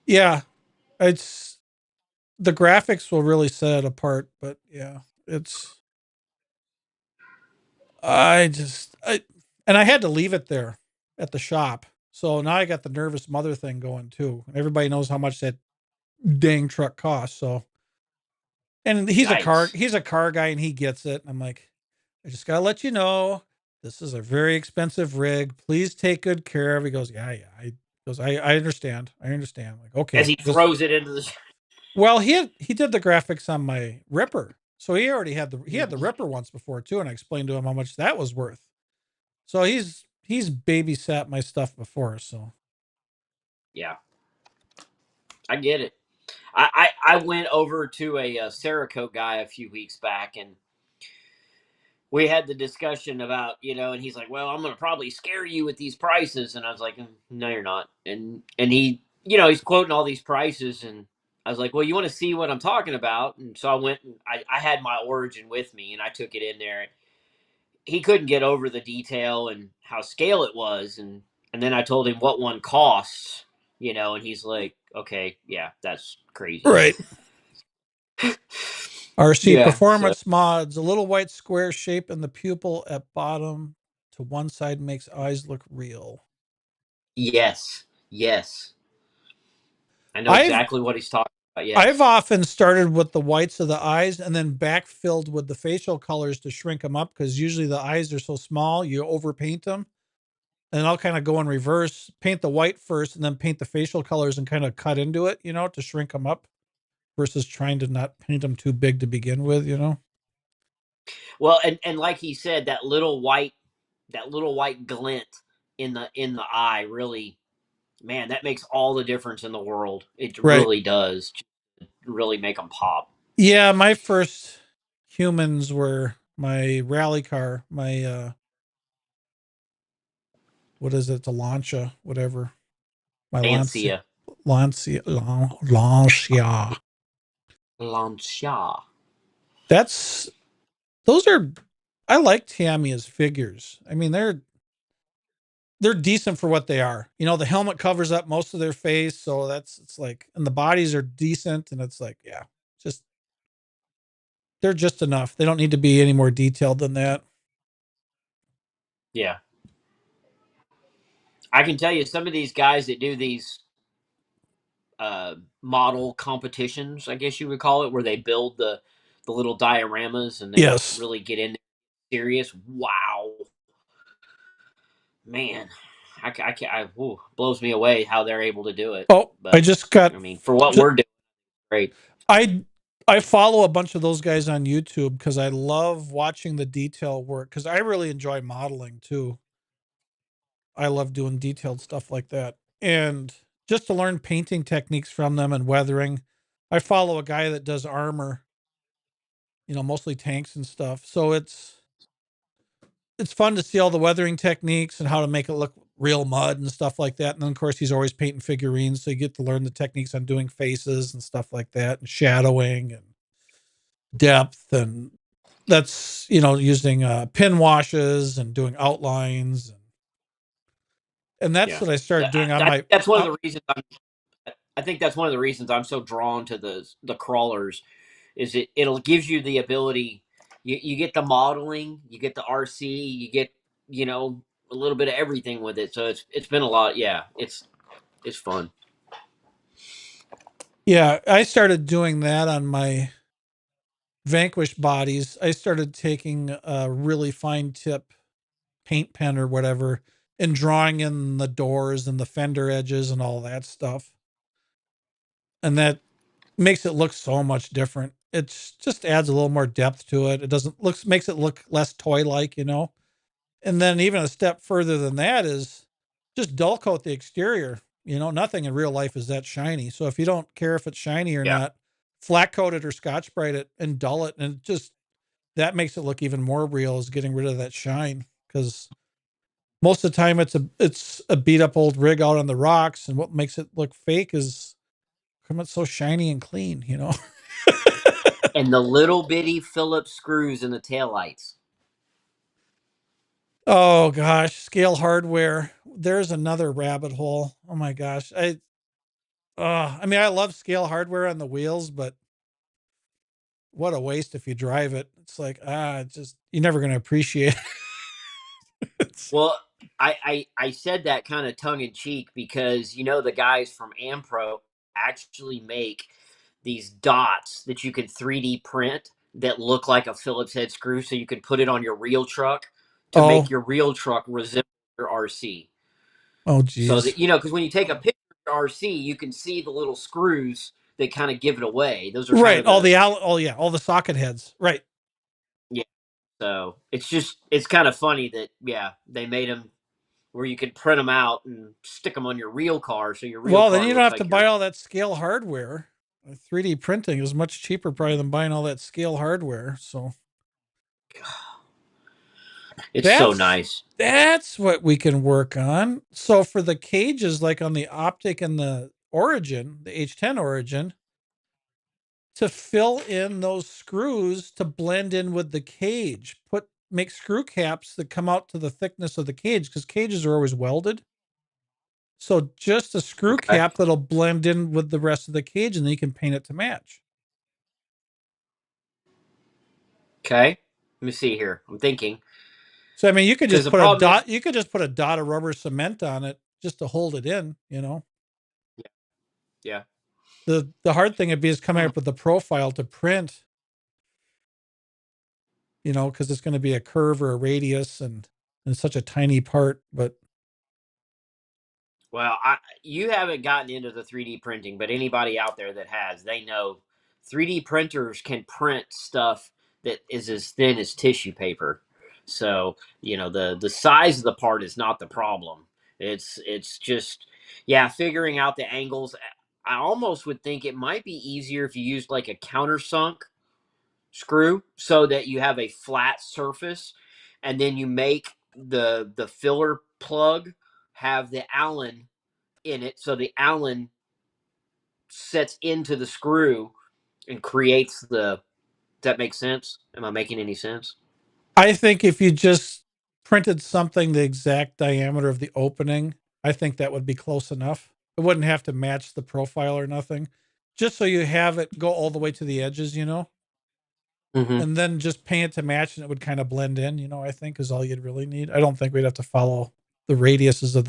Yeah, it's the graphics will really set it apart, but yeah, it's I and I had to leave it there at the shop. So now I got the nervous mother thing going too. Everybody knows how much that dang truck costs. So and Yikes. he's a car guy and he gets it. I'm like, I just gotta let you know this is a very expensive rig. Please take good care of it. He goes, yeah, yeah. I understand. I understand. I'm like, As okay. he Just throws it into the. well, he did the graphics on my Ripper. So he already had he had the Mhm. Ripper once before too, and I explained to him how much that was worth. So he's babysat my stuff before, so Yeah, I get it. I went over to a Cerakote guy a few weeks back, and we had the discussion about, and he's like, well, I'm gonna probably scare you with these prices, and I was like, no, you're not. And he, he's quoting all these prices, and I was like, well, you want to see what I'm talking about? And so I went and I had my origin with me, and I took it in there. He couldn't get over the detail and how scale it was, and then I told him what one costs, and he's like, okay, yeah, that's crazy. right. RC Yeah. So Performance Mods, a little white square shape in the pupil at bottom to one side makes eyes look real. yes, yes, I know I've exactly what he's talking about. I've Yes. often started with the whites of the eyes and then backfilled with the facial colors to shrink them up because usually the eyes are so small, you overpaint them. And I'll kind of go in reverse, paint the white first, and then paint the facial colors and kind of cut into it, to shrink them up versus trying to not paint them too big to begin with. Well, and like he said, that little white glint in the eye really, man, that makes all the difference in the world. It Right. really does. Really make them pop. Yeah, my first humans were my rally car, my what is it, the Lancia, whatever. My Lancia. Lancia. Lancia. Lancia. That's those are I like Tamiya's figures. I mean, they're decent for what they are. The helmet covers up most of their face, so it's like and the bodies are decent and it's like, yeah, just they're just enough. They don't need to be any more detailed than that. Yeah. I can tell you some of these guys that do these model competitions, I guess you would call it, where they build the little dioramas and they Yes. really get in there serious. Wow, man, I can't. Blows me away how they're able to do it. Oh, I But just got I mean, for what we're doing, great. I I follow a bunch of those guys on YouTube because I love watching the detail work because I really enjoy modeling too. I love doing detailed stuff like that. And just to learn painting techniques from them and weathering. I follow a guy that does armor, mostly tanks and stuff. So it's fun to see all the weathering techniques and how to make it look real mud and stuff like that. And then of course he's always painting figurines, so you get to learn the techniques on doing faces and stuff like that and shadowing and depth and that's using pin washes and doing outlines and that's Yeah, what I started doing on I my think that's one of the reasons. I think that's one of the reasons I'm so drawn to the crawlers, is it'll gives you the ability. You get the modeling, you get the RC, you get a little bit of everything with it. So it's been a lot. Yeah, it's fun. yeah, I started doing that on my Vanquish bodies. I started taking a really fine tip paint pen or whatever and drawing in the doors and the fender edges and all that stuff. And that makes it look so much different. It's just adds a little more depth to it. It doesn't looks makes it look less toy like. And then even a step further than that is just dull coat the exterior. Nothing in real life is that shiny. So if you don't care if it's shiny or Yeah, not, flat coat it or scotch bright it and dull it and just that makes it look even more real, is getting rid of that shine, because most of the time it's a beat up old rig out on the rocks, and what makes it look fake is come it's so shiny and clean, you know. And the little bitty Phillips screws in the taillights. Oh gosh, scale hardware. There's another rabbit hole. Oh my gosh. I mean, I love scale hardware on the wheels, but what a waste if you drive it. It's like, just you're never going to appreciate it. Well, I said that kind of tongue in cheek because the guys from Ampro actually make these dots that you can 3D print that look like a Phillips head screw, so you can put it on your real truck to make Oh, your real truck resemble your RC. oh So geez. that because when you take a picture of your RC, you can see the little screws that kind of give it away. Those are kind Right. of the Oh yeah, all the socket heads. Right. yeah. So it's kind of funny that they made them where you could print them out and stick them on your real car, so your real Well, then car you don't looks have to like buy your. all that scale hardware. 3D printing is much cheaper probably than buying all that scale hardware. So It's so that's nice. that's what we can work on. So for the cages, like on the Optic and the Origin, the H10 Origin, to fill in those screws to blend in with the cage, make screw caps that come out to the thickness of the cage, because cages are always welded. So just a screw Okay. cap that'll blend in with the rest of the cage, and then you can paint it to match. Okay. Let me see here. I'm thinking So I mean, you could because just the put a problem is, dot. You could just put a dot of rubber cement on it just to hold it in. You know, yeah, yeah. the hard thing would be is coming Hmm. up with the profile to print. You know, because it's going to be a curve or a radius, and it's such a tiny part. But Well, you haven't gotten into the 3D printing, but anybody out there that has, they know 3D printers can print stuff that is as thin as tissue paper. So the size of the part is not the problem. It's just figuring out the angles. I almost would think it might be easier if you used like a countersunk screw so that you have a flat surface, and then you make the filler plug have the Allen in it, so the Allen sets into the screw and creates the. Does that make sense? Am I making any sense? I think if you just printed something the exact diameter of the opening, I think that would be close enough. It wouldn't have to match the profile or nothing. Just so you have it go all the way to the edges, you know, Mm-hmm. and then just paint it to match, and it would kind of blend in, you know, I think is all you'd really need. I don't think we'd have to follow the radiuses of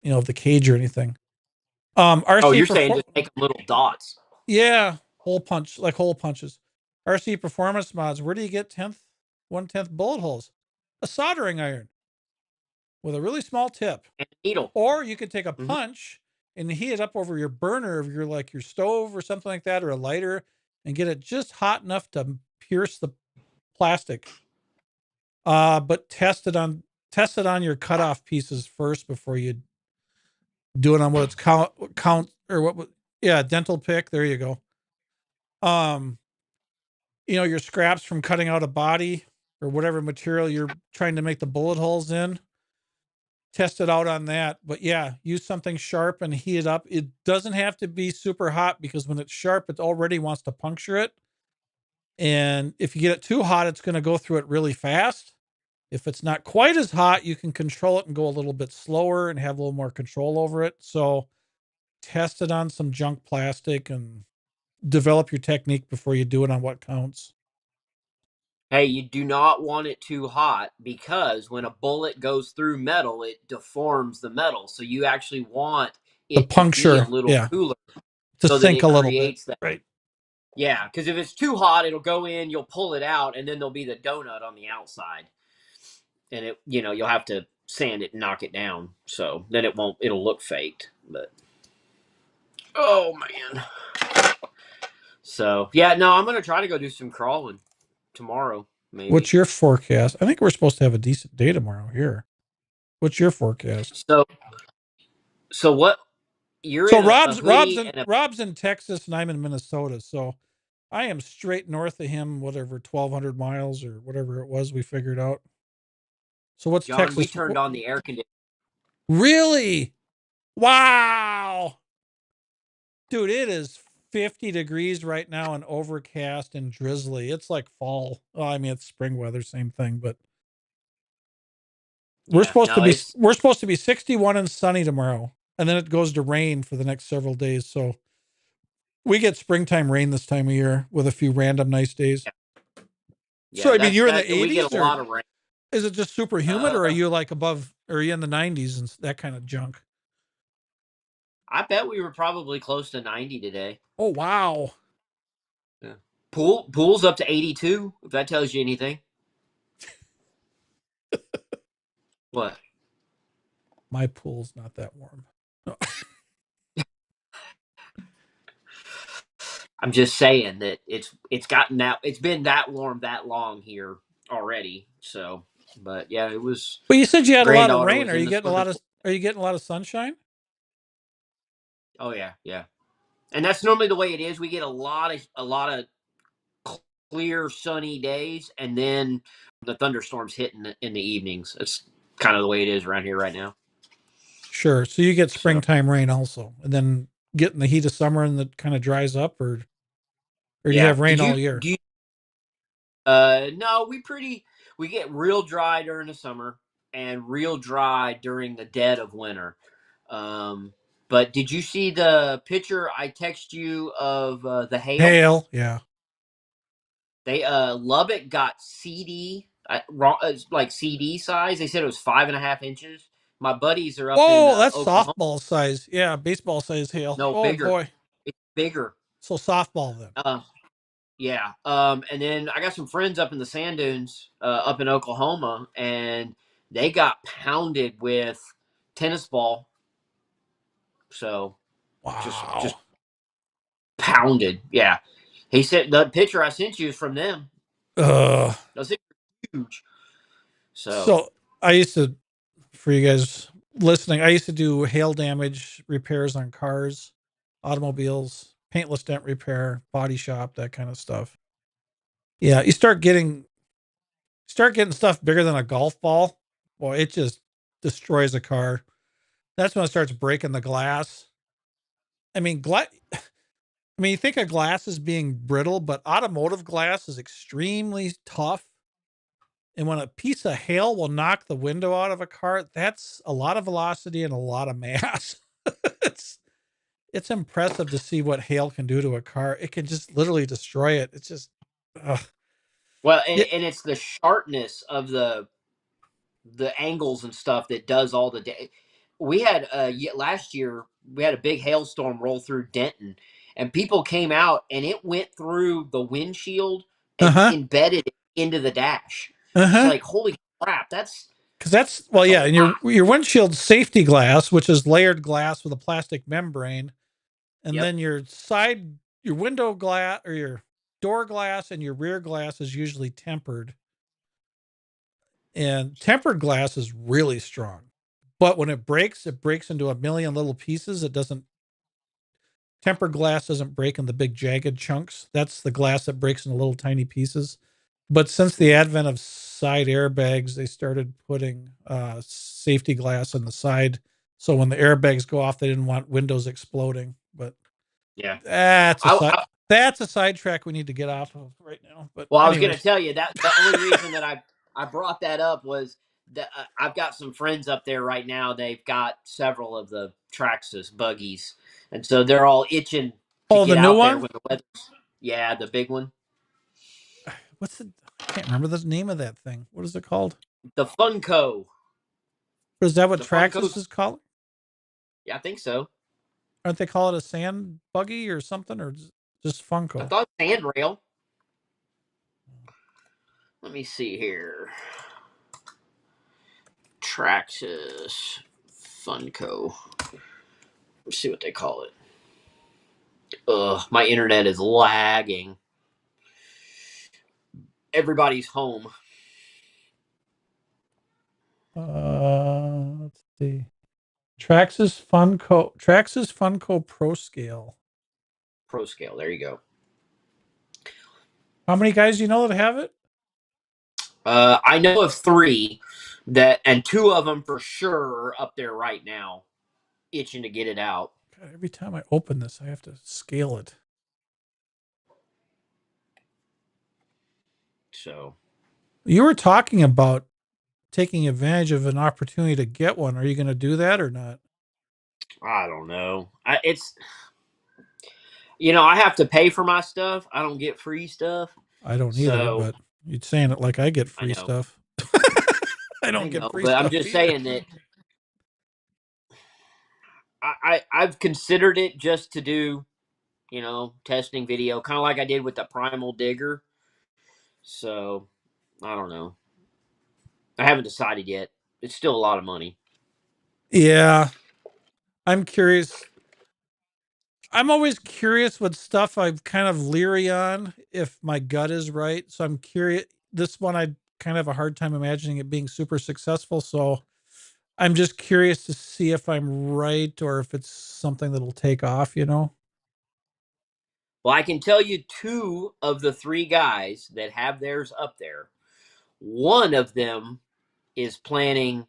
of the cage or anything. Oh, RC you're saying perform just make little dots. Yeah, hole punches. RC performance mods. Where do you get 1/10 bullet holes? A soldering iron with a really small tip. And a needle. Or you could take a Mm-hmm. punch and heat it up over your burner of your stove or something like that, or a lighter, and get it just hot enough to pierce the plastic. But test it on your cutoff pieces first before you do it on what it's count or yeah, dental pick. There you go. Um, your scraps from cutting out a body or whatever material you're trying to make the bullet holes in, test it out on that. But yeah, use something sharp and heat it up. It doesn't have to be super hot, because when it's sharp, it already wants to puncture it. And if you get it too hot, it's going to go through it really fast. If it's not quite as hot, you can control it and go a little bit slower and have a little more control over it. So test it on some junk plastic and develop your technique before you do it on what counts. Hey, you do not want it too hot because when a bullet goes through metal, it deforms the metal. So you actually want The it to be a puncture, little yeah, cooler to so that sink it a little bit. creates that. Right. Yeah, because if it's too hot, it'll go in, you'll pull it out, and then there'll be the donut on the outside. And you'll have to sand it and knock it down. So then it'll look faked. But oh man. So yeah, no, I'm gonna try to go do some crawling tomorrow, maybe. What's your forecast? I think we're supposed to have a decent day tomorrow here. What's your forecast? So what you're So in a Rob's hoodie and a Rob's in Texas and I'm in Minnesota. So I am straight north of him, whatever 1,200 miles or whatever it was we figured out. So what's John, we Texas? turned on the air conditioner. Really? Wow, dude, it is 50 degrees right now and overcast and drizzly. It's like fall. Well, I mean, it's spring weather, same thing, but Yeah, no, it's we're supposed to be 61 and sunny tomorrow, and then it goes to rain for the next several days. So we get springtime rain this time of year with a few random nice days. So yeah, I mean, that's you're in that the we get 80s, a or lot of rain. is it just super humid, or are Uh, you like above, or are you in the 90s and that kind of junk? I bet we were probably close to 90 today. Oh wow, Yeah. Pool's up to 82, if that tells you anything. What? my pool's not that warm. I'm just saying that it's been that warm that long here already. So, but yeah, it was But you said you had a lot of granddaughter rain. was in the swimming pool. Are you getting a lot of sunshine? Oh yeah, yeah. And that's normally the way it is. We get a lot of clear sunny days and then the thunderstorms hit in the evenings. It's kind of the way it is around here right now. Sure. So you get So, springtime rain also, and then get in the heat of summer and it kind of dries up, or do you yeah. have rain all year? No, we get real dry during the summer and real dry during the dead of winter. Um, but did you see the picture I text you of the hail? Hail, yeah. They Lubbock got wrong, like CD size. They said it was 5.5 inches. My buddies are up in Whoa, that's Oklahoma. softball size. Yeah, baseball size hail. No, Oh bigger. boy. It's bigger. So softball then. Yeah. And then I got some friends up in the sand dunes, up in Oklahoma, and they got pounded with tennis ball. So just Wow. pounded. Yeah. He said the picture I sent you is from them. Uh, Those things are huge. So so I used to, for you guys listening, I used to do hail damage repairs on cars, automobiles, paintless dent repair, body shop, that kind of stuff. Yeah, you start getting stuff bigger than a golf ball. Boy, it just destroys a car. That's when it starts breaking the glass. I mean, you think of glass as being brittle, but automotive glass is extremely tough. And when a piece of hail will knock the window out of a car, that's a lot of velocity and a lot of mass. it's it's impressive to see what hail can do to a car. It can just literally destroy it. It's just, ugh. well, Yeah. and it's the sharpness of the angles and stuff that does all the day. We had last year we had a big hailstorm roll through Denton, and people came out and it went through the windshield Uh and huh. embedded it into the dash. Uh It's huh. like holy crap, Because that's, well, that's a yeah, and lot. your windshield safety glass, which is layered glass with a plastic membrane, and Yep. then your window glass or your door glass and your rear glass is usually tempered. And tempered glass is really strong, but when it breaks into a million little pieces. It doesn't. Tempered glass doesn't break in the big jagged chunks. That's the glass that breaks into little tiny pieces. But since the Mhm. advent of side airbags, they started putting safety glass on the side. So when the airbags go off, they didn't want windows exploding. But Yeah. that's a I, side I that's a sidetrack we need to get off of right now. But well, I was going to anyways, tell you that the only reason that I brought that up was that I've got some friends up there right now. They've got several of the Traxxas buggies, and so they're all itching to oh, the get new out there one. when the weather. Yeah, the big one, What's the? I can't remember the name of that thing. What is it called? the Funko, Is that what the Traxxas Funkos. is called? Yeah, I think so. Aren't they call it a sand buggy or something, or just I Funko? thought Sandrail. Let me see here. Traxxas Funko. Let's see what they call it. Ugh, my internet is lagging. Everybody's home. Let's see. Traxxas Funko Pro Scale. Pro scale. There you go. How many guys do you know that have it? I know of three that, and two of them for sure are up there right now, itching to get it out. God, every time I open this, I have to scale it. So You were talking about taking advantage of an opportunity to get one. Are you going to do that or not? I don't know. It's I have to pay for my stuff. I don't get free stuff. I don't either, So but you're saying it like I get I free know, stuff. I I don't get know, free but I'm stuff just either. saying that I've considered it just to do testing video, kind of like I did with the Primal Digger. So I don't know. I haven't decided yet. It's still a lot of money. Yeah, I'm curious. I'm always curious with stuff I've kind of leery on if my gut is right. So I'm curious. This one, I kind of have a hard time imagining it being super successful. So I'm just curious to see if I'm right or if it's something that'll take off, you know? Well, I can tell you two of the three guys that have theirs up there. One of them is planning.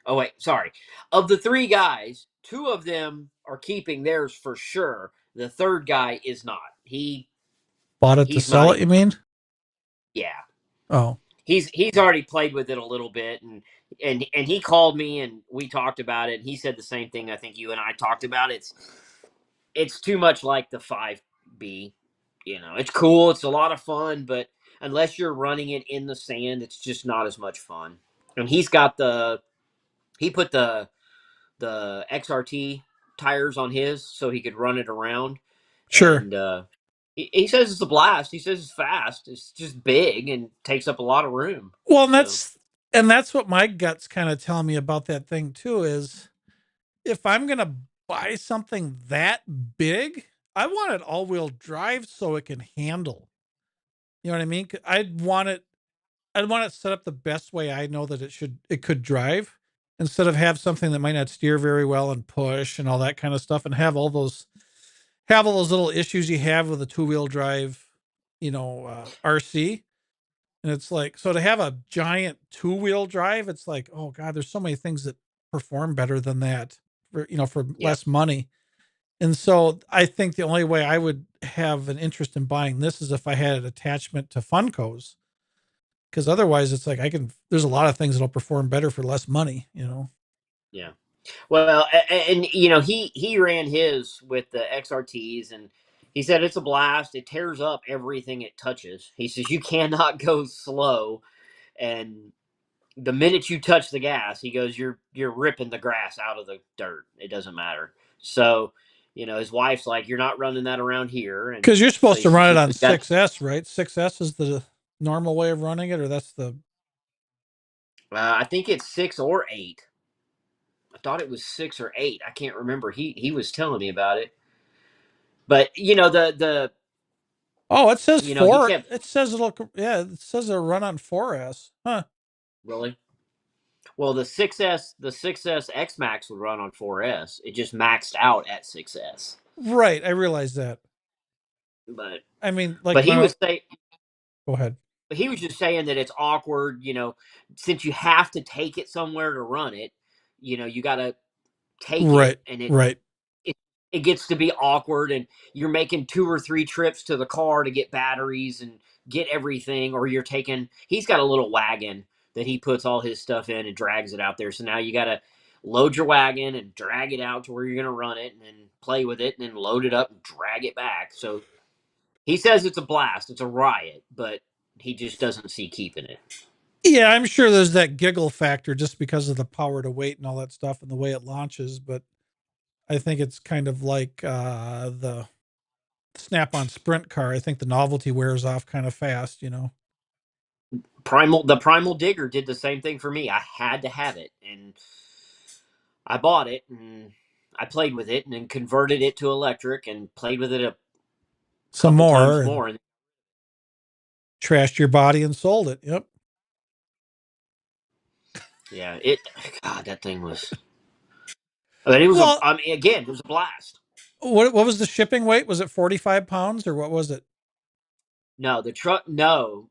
Oh wait, sorry. Of the three guys, two of them are keeping theirs for sure. The third guy is not. Bought it to He's not sell it, you even. mean? Yeah, Oh, he's already played with it a little bit, and he called me and we talked about it. And he said the same thing. I think you and I talked about. It's too much like the 5B. It's cool. It's a lot of fun, but unless you're running it in the sand, it's just not as much fun. And he put the XRT tires on his so he could run it around. sure. And he says it's a blast. He says it's fast. It's just big and takes up a lot of room. Well, So and that's what my gut's kind of telling me about that thing too is if I'm going to buy something that big, I want it all-wheel drive so it can handle. You know what I mean? I'd want it set up the best way I know that it could drive instead of have something that might not steer very well and push and all that kind of stuff and have all those little issues you have with a two-wheel drive, RC. And it's like, so to have a giant two-wheel drive, it's like, oh God, there's so many things that perform better than that for yeah, less money. And so I think the only way I would have an interest in buying this is if I had an attachment to Funko's. Because otherwise it's like there's a lot of things that'll perform better for less money. yeah. Well, and he ran his with the XRTs, and he said it's a blast. It tears up everything it touches. He says you cannot go slow, and the minute you touch the gas, he goes, you're ripping the grass out of the dirt. It doesn't matter. So, his wife's like, you're not running that around here, and Because you're so supposed he to says run it you on got. 6S, right? 6S is the normal way of running it, or that's the I think it's 6 or 8. I thought it was 6 or 8. I can't remember. He was telling me about it, but Oh, it says he four. kept It says it says it'll run on 4S. Huh. really. Well, the 6S X Max would run on 4S. It just maxed out at 6S. Right. I realize that. But I mean, like but he my was saying go ahead. he was just saying that it's awkward, since you have to take it somewhere to run it, you got to take it, Right. and Right. it it gets to be awkward, and you're making 2 or 3 trips to the car to get batteries and get everything, or you're taking. He's got a little wagon that he puts all his stuff in and drags it out there. So now you got to load your wagon and drag it out to where you're going to run it, and then play with it, and then load it up and drag it back. So he says it's a blast, it's a riot, but he just doesn't see keeping it. Yeah, I'm sure there's that giggle factor just because of the power to weight and all that stuff and the way it launches, but I think it's kind of like the Snap-on Sprint car. I think the novelty wears off kind of fast. The Primal Digger did the same thing for me. I had to have it, and I bought it, and I played with it, and then converted it to electric, and played with it a Some couple more times and more. And trashed your body and sold it. Yep. yeah, God, that thing was. I mean, it was a. Well, I mean, again, it was a blast. what was the shipping weight? Was it 45 pounds or what was it? No, the truck. No,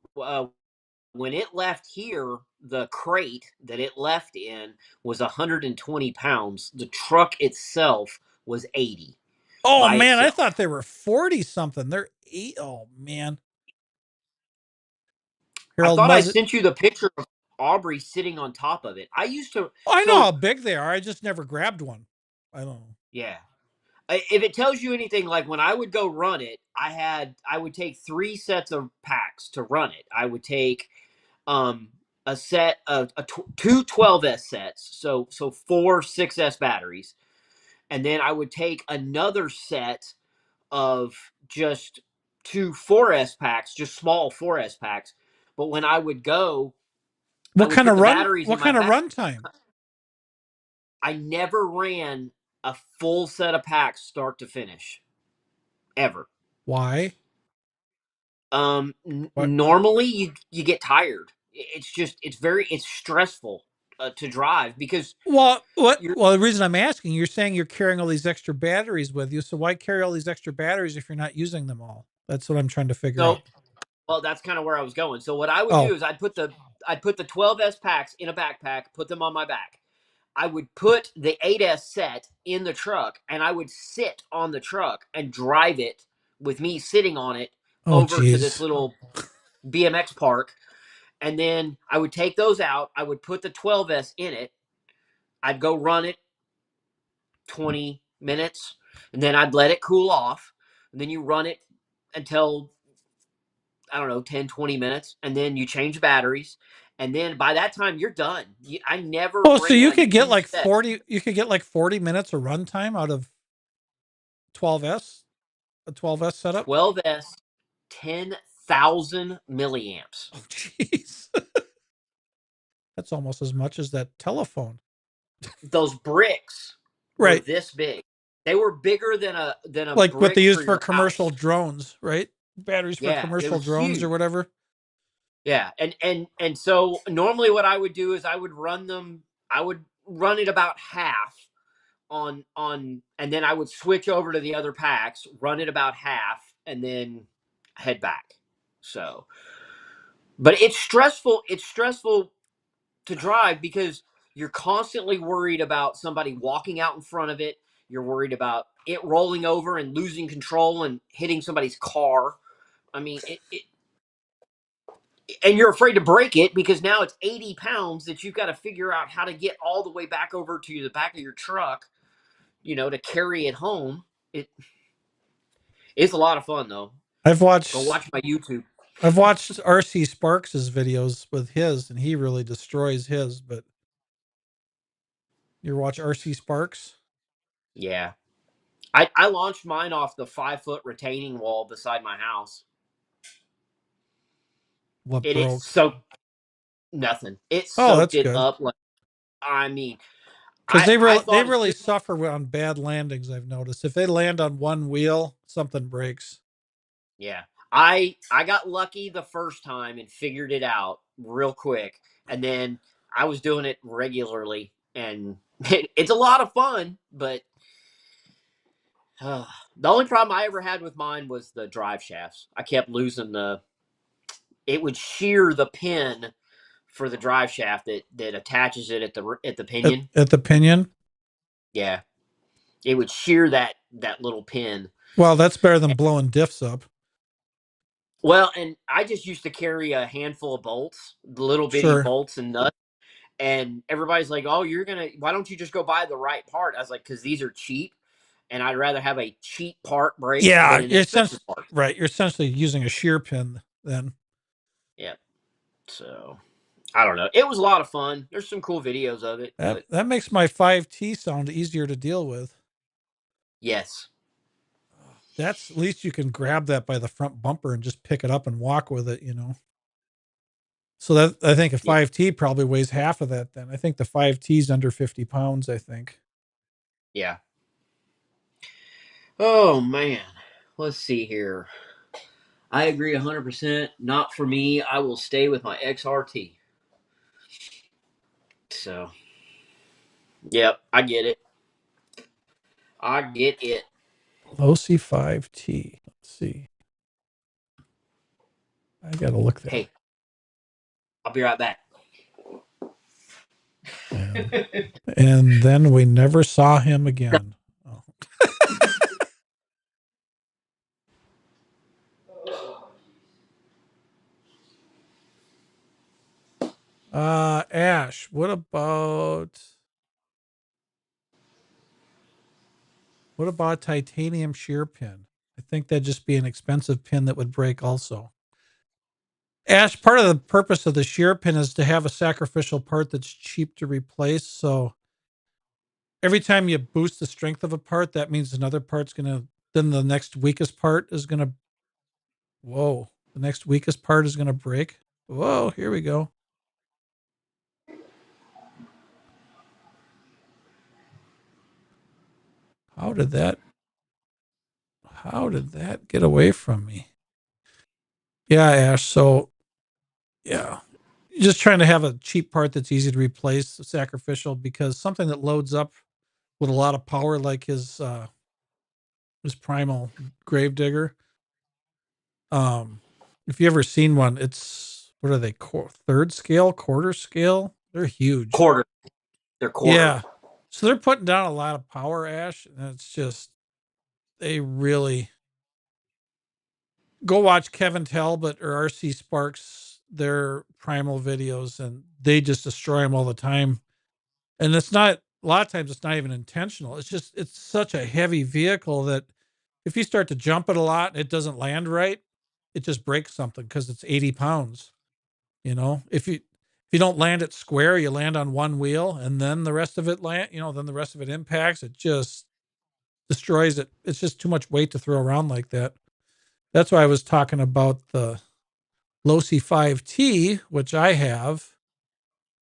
when it left here, the crate that it left in was 120 pounds. The truck itself was 80 Oh by man, I itself. thought they were 40 something. They're eight. Oh man. I Harold thought I Muzz. sent you the picture of Aubrey sitting on top of it. I used to. Oh, I know how So big they are. I just never grabbed one. I don't know. yeah. If it tells you anything, like when I would go run it, I would take 3 sets of packs to run it. I would take um a set of two 12s sets, so 4 6s batteries, and then I would take another set of just 2 4s packs, just small 4s packs. But when I would go, I What would kind put of the run? batteries What in my kind of back. run time? I never ran a full set of packs start to finish ever. Why? What? Normally you get tired. It's just it's stressful to drive because Well, what? you're Well, the reason I'm asking, you're saying you're carrying all these extra batteries with you. So why carry all these extra batteries if you're not using them all? That's what I'm trying to figure so out. well, that's kind of where I was going. So what I would do Oh, is I'd put the 12s packs in a backpack, put them on my back. I would put the 8s set in the truck, and I would sit on the truck and drive it with me sitting on it oh, over to this geez. little BMX park. And then I would take those out. I would put the 12s in it. I'd go run it 20 minutes, and then I'd let it cool off. And then you run it until, I don't know, 10, 20 minutes, and then you change batteries. And then by that time, you're done. I never Oh, so you ran could get two like sets. 40. You could get like 40 minutes of run time out of 12s, a 12s setup. 12s, 10,000 milliamps. Oh, jeez. That's almost as much as that telephone. Those bricks were Right. this big. They were bigger than a Like what they brick use for for your commercial house. drones, right? Batteries for Yeah, it commercial was drones or huge. whatever. Yeah, and so normally what I would do is I would run them. I would run it about half on, and then I would switch over to the other packs, run it about half, and then head back. So, but it's stressful. It's stressful to drive because you're constantly worried about somebody walking out in front of it. You're worried about it rolling over and losing control and hitting somebody's car. I mean, and you're afraid to break it because now it's 80 pounds that you've got to figure out how to get all the way back over to the back of your truck, to carry it home. It's a lot of fun though. I've Go watched watch my YouTube. I've watched RC Sparks's videos with his, and he really destroys his. But you watch RC Sparks? Yeah. I launched mine off the 5 foot retaining wall beside my house. What It broke? so nothing. It Oh, soaked that's it good. up like, I mean, Because I they thought as really soon suffer on bad landings. I've noticed if they land on one wheel, something breaks. yeah. I got lucky the first time and figured it out real quick. And then I was doing it regularly and it's a lot of fun, but the only problem I ever had with mine was the drive shafts. I kept losing it would shear the pin for the drive shaft that attaches it at the pinion. At the pinion. Yeah. It would shear that little pin. Well, that's better than blowing diffs up. Well, and I just used to carry a handful of bolts, the little bitty Sure. bolts and nuts. And everybody's like, "Oh, why don't you just go buy the right part?" I was like, "Because these are cheap, and I'd rather have a cheap part break than Yeah, an expensive part." right. You're essentially using a shear pin then. Yeah. So I don't know. It was a lot of fun. There's some cool videos of it, but That makes my 5T sound easier to deal with. yes. That's at least you can grab that by the front bumper and just pick it up and walk with it. So that I think a Yeah. 5T probably weighs half of that then. I think the 5T is under 50 pounds, I think. Yeah. Oh man. Let's see here. I agree 100%. Not for me. I will stay with my XRT. So, yep, I get it. I get it. Losi 5T. Let's see. I gotta look that. Hey, I'll be right back. And then we never saw him again. Oh. Ash, what about titanium shear pin? I think that'd just be an expensive pin that would break also. Ash, part of the purpose of the shear pin is to have a sacrificial part that's cheap to replace. So every time you boost the strength of a part, that means another part's then the next weakest part is gonna, whoa, the next weakest part is gonna break. Whoa, here we go. How did that get away from me? Yeah, Ash. So yeah, just trying to have a cheap part that's easy to replace, sacrificial, because something that loads up with a lot of power, like his primal gravedigger. If you ever seen one, it's what are they? Third scale, quarter scale? They're huge. Quarter. They're quarter. Yeah. So they're putting down a lot of power, Ash, and it's just they really go watch Kevin Talbot or RC Sparks their primal videos, and they just destroy them all the time. And it's not a lot of times it's not even intentional. It's just it's such a heavy vehicle that if you start to jump it a lot and it doesn't land right, it just breaks something because it's 80 pounds. You know, if you don't land it square, you land on one wheel and then the rest of it then the rest of it impacts. It just destroys it. It's just too much weight to throw around like that. That's why I was talking about the Losi 5T, which I have,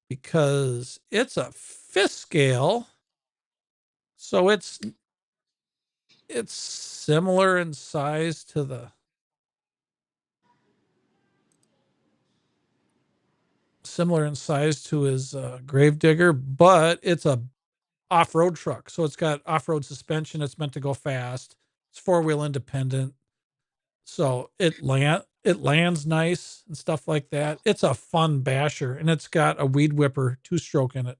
because it's a fifth scale. So it's similar in size to his Gravedigger, but it's a off-road truck. So it's got off-road suspension. It's meant to go fast. It's four-wheel independent. So it lands nice and stuff like that. It's a fun basher, and it's got a weed whipper 2-stroke in it.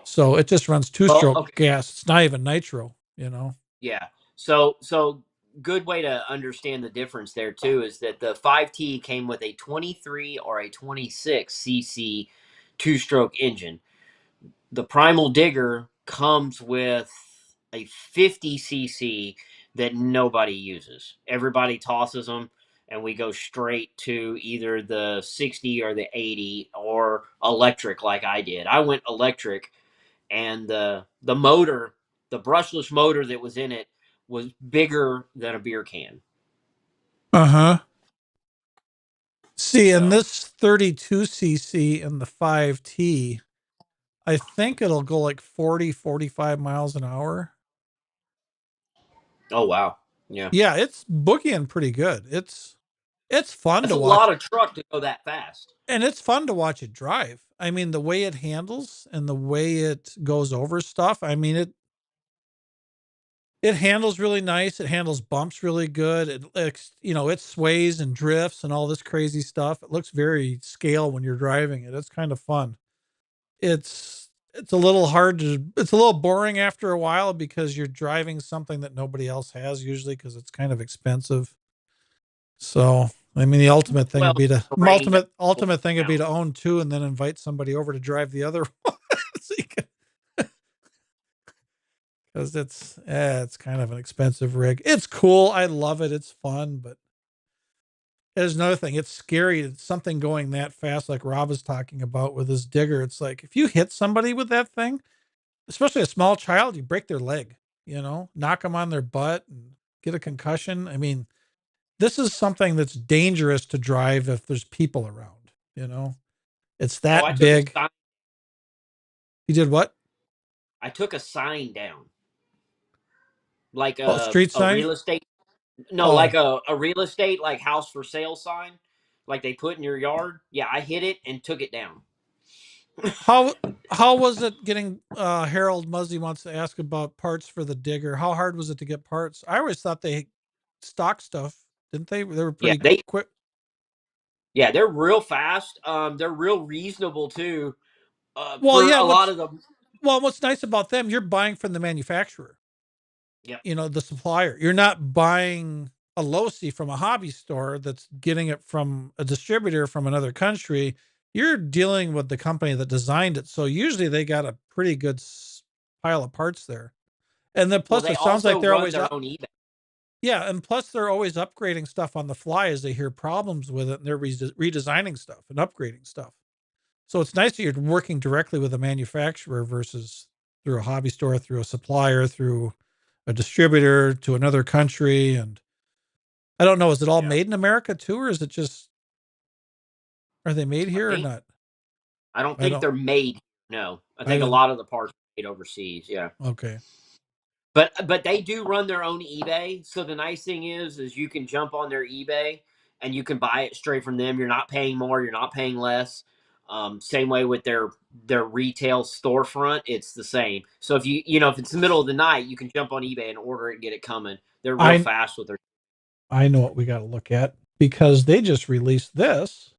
So it just runs Well, 2-stroke okay. gas. It's not even nitro, you know. Yeah. So good way to understand the difference there too is that the 5T came with a 23 or a 26 cc two-stroke engine. The Primal Digger comes with a 50 cc that nobody uses. Everybody tosses them, and we go straight to either the 60 or the 80 or electric, like I did. I went electric, and the motor, the brushless motor that was in it, was bigger than a beer can. Uh-huh. See, in So, this 32cc and the 5T, I think it'll go like 40, 45 miles an hour. oh wow, yeah, Yeah, it's boogieing pretty good. It's fun that's to a watch, lot of truck to go that fast. and it's fun to watch it drive. I mean, the way it handles and the way it goes over stuff. I mean, it handles really nice. It handles bumps really good. It sways and drifts and all this crazy stuff. It looks very scale when you're driving it. It's kind of fun. It's a little it's a little boring after a while because you're driving something that nobody else has usually because it's kind of expensive. So, I mean, the ultimate thing Well, would be to the range ultimate thing would be down. to own two and then invite somebody over to drive the other one. So because it's kind of an expensive rig. It's cool. I love it. It's fun, but there's another thing. It's scary. It's something going that fast, like Rob was talking about with his digger. It's like if you hit somebody with that thing, especially a small child, you break their leg, knock them on their butt and get a concussion. I mean, this is something that's dangerous to drive if there's people around. It's Oh, I that took a big. sign. You did what? I took a sign down, like Oh, street a sign. real estate. No, like Oh, a real estate, like house for sale sign, like they put in your yard. Yeah, I hit it and took it down. how how was it getting? Harold Muzzy wants to ask about parts for the digger. How hard was it to get parts? I always thought they stock stuff, didn't they? They were Yeah, pretty they quick. Yeah, they're real fast. They're real reasonable too. Well, For yeah. a lot of them. What's nice about them? You're buying from the manufacturer. Yep. The supplier. You're not buying a Losi from a hobby store that's getting it from a distributor from another country. You're dealing with the company that designed it. So usually they got a pretty good pile of parts there. And then Well, plus they it sounds like also they're run always their up. own eBay. Yeah. And plus they're always upgrading stuff on the fly as they hear problems with it. And they're redesigning stuff and upgrading stuff. So it's nice that you're working directly with a manufacturer versus through a hobby store, through a supplier, through a distributor to another country. And I don't know, is it all Yeah. made in America too, or is it just, are they made I here or think not? I don't I think don't, they're made. No, I I think a didn't. lot of the parts are made overseas. Yeah. Okay. But they do run their own eBay. So the nice thing is you can jump on their eBay and you can buy it straight from them. You're not paying more. You're not paying less. Same way with their retail storefront, it's the same. So if it's the middle of the night, you can jump on eBay and order it and get it coming. They're real I, fast with their. I know what we got to look at because they just released this.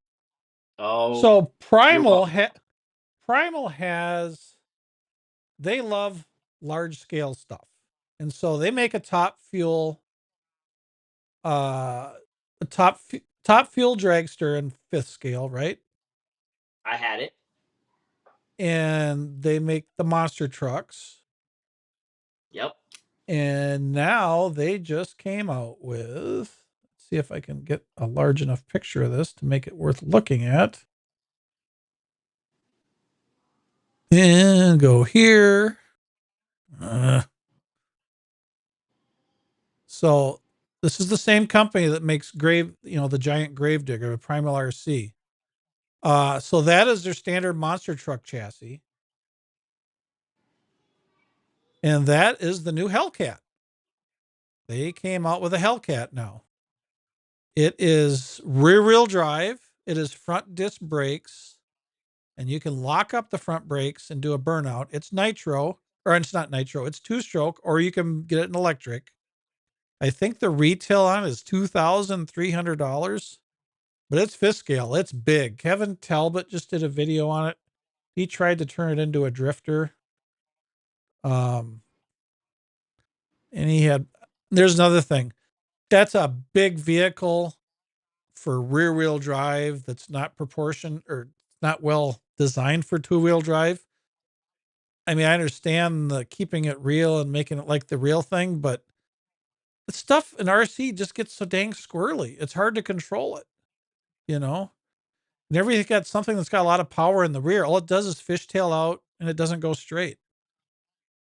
Oh, So you're welcome. Primal has, they love large scale stuff. And so they make a top fuel, uh, a top fuel dragster in fifth scale, right? I had it. And they make the monster trucks. Yep. And now they just came out with, let's see if I can get a large enough picture of this to make it worth looking at. And go here. Uh, so this is the same company that makes the giant Gravedigger, the Primal RC. So that is their standard monster truck chassis. And that is the new Hellcat. They came out with a Hellcat now. It is rear wheel drive. It is front disc brakes, and you can lock up the front brakes and do a burnout. It's nitro, or it's not nitro. It's two stroke, or you can get it in electric. I think the retail on it is $2,300, but it's fifth scale. It's big. Kevin Talbot just did a video on it. He tried to turn it into a drifter. Um, and there's another thing. That's a big vehicle for rear wheel drive that's not proportioned or not well designed for two wheel drive. I mean, I understand the keeping it real and making it like the real thing, but the stuff in RC just gets so dang squirrely. It's hard to control it, you know? And everything got something that's got a lot of power in the rear. All it does is fishtail out and it doesn't go straight.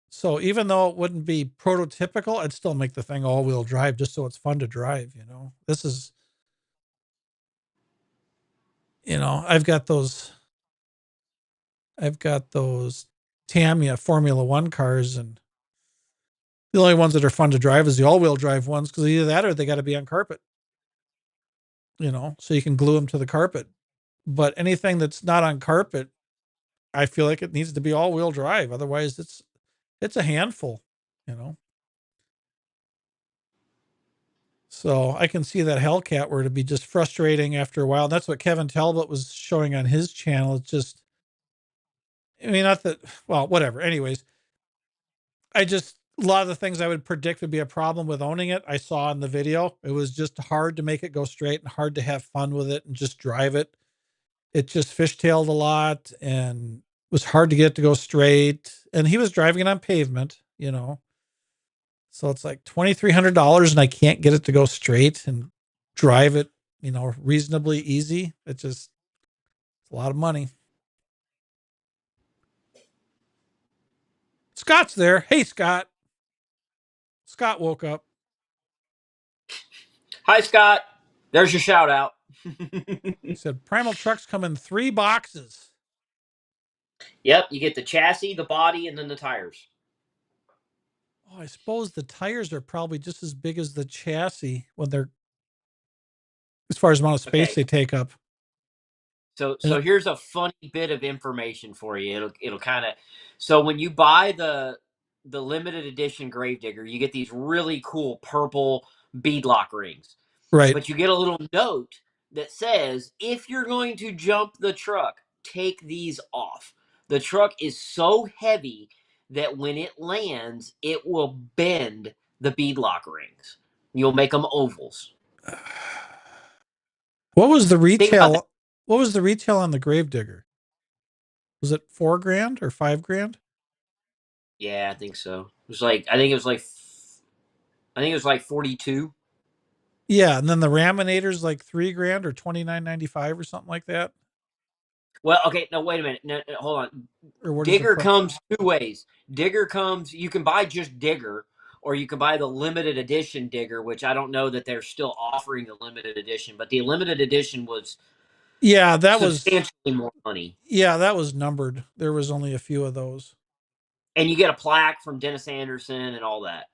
So even though it wouldn't be prototypical, I'd still make the thing all wheel drive just so it's fun to drive, you know? I've got those Tamiya Formula One cars, and the only ones that are fun to drive is the all wheel drive ones because either that or they got to be on carpet, so you can glue them to the carpet. But anything that's not on carpet, I feel like it needs to be all wheel drive. Otherwise, it's a handful, you know. So I can see that Hellcat were to be just frustrating after a while. That's what Kevin Talbot was showing on his channel. It's just, I mean, not that, well, whatever. Anyways, a lot of the things I would predict would be a problem with owning it, I saw in the video. It was just hard to make it go straight and hard to have fun with it and just drive it. It just fishtailed a lot and was hard to get it to go straight. And he was driving it on pavement. So it's like $2,300 and I can't get it to go straight and drive it, reasonably easy. It's a lot of money. Scott's there. Hey, Scott. Scott woke up. Hi, Scott. There's your shout out. He said Primal trucks come in 3 boxes. Yep, you get the chassis, the body, and then the tires. Oh, I suppose the tires are probably just as big as the chassis when they're, as far as amount of space Okay, they take up. so And so here's a funny bit of information for you. It'll kind of, so when you buy the limited edition Gravedigger, you get these really cool purple beadlock rings, right. but you get a little note that says if you're going to jump the truck, take these off. The truck is so heavy that when it lands, it will bend the beadlock rings. You'll make them ovals. What was the Think about that. retail? What was the retail on the Gravedigger? Was it $4,000 or $5,000? Yeah, I think so. It was like I think it was like 42. Yeah, and then the Raminator's like $3,000 or $29.95 or something like that. Well, okay, no, wait a minute. No, no, hold on. Or what is the Digger price? comes two ways. Digger comes, you can buy just Digger, or you can buy the limited edition Digger, which I don't know that they're still offering the limited edition, but the limited edition was Yeah, that was substantially more money. numbered. There was only a few of those. And you get a plaque from Dennis Anderson and all that.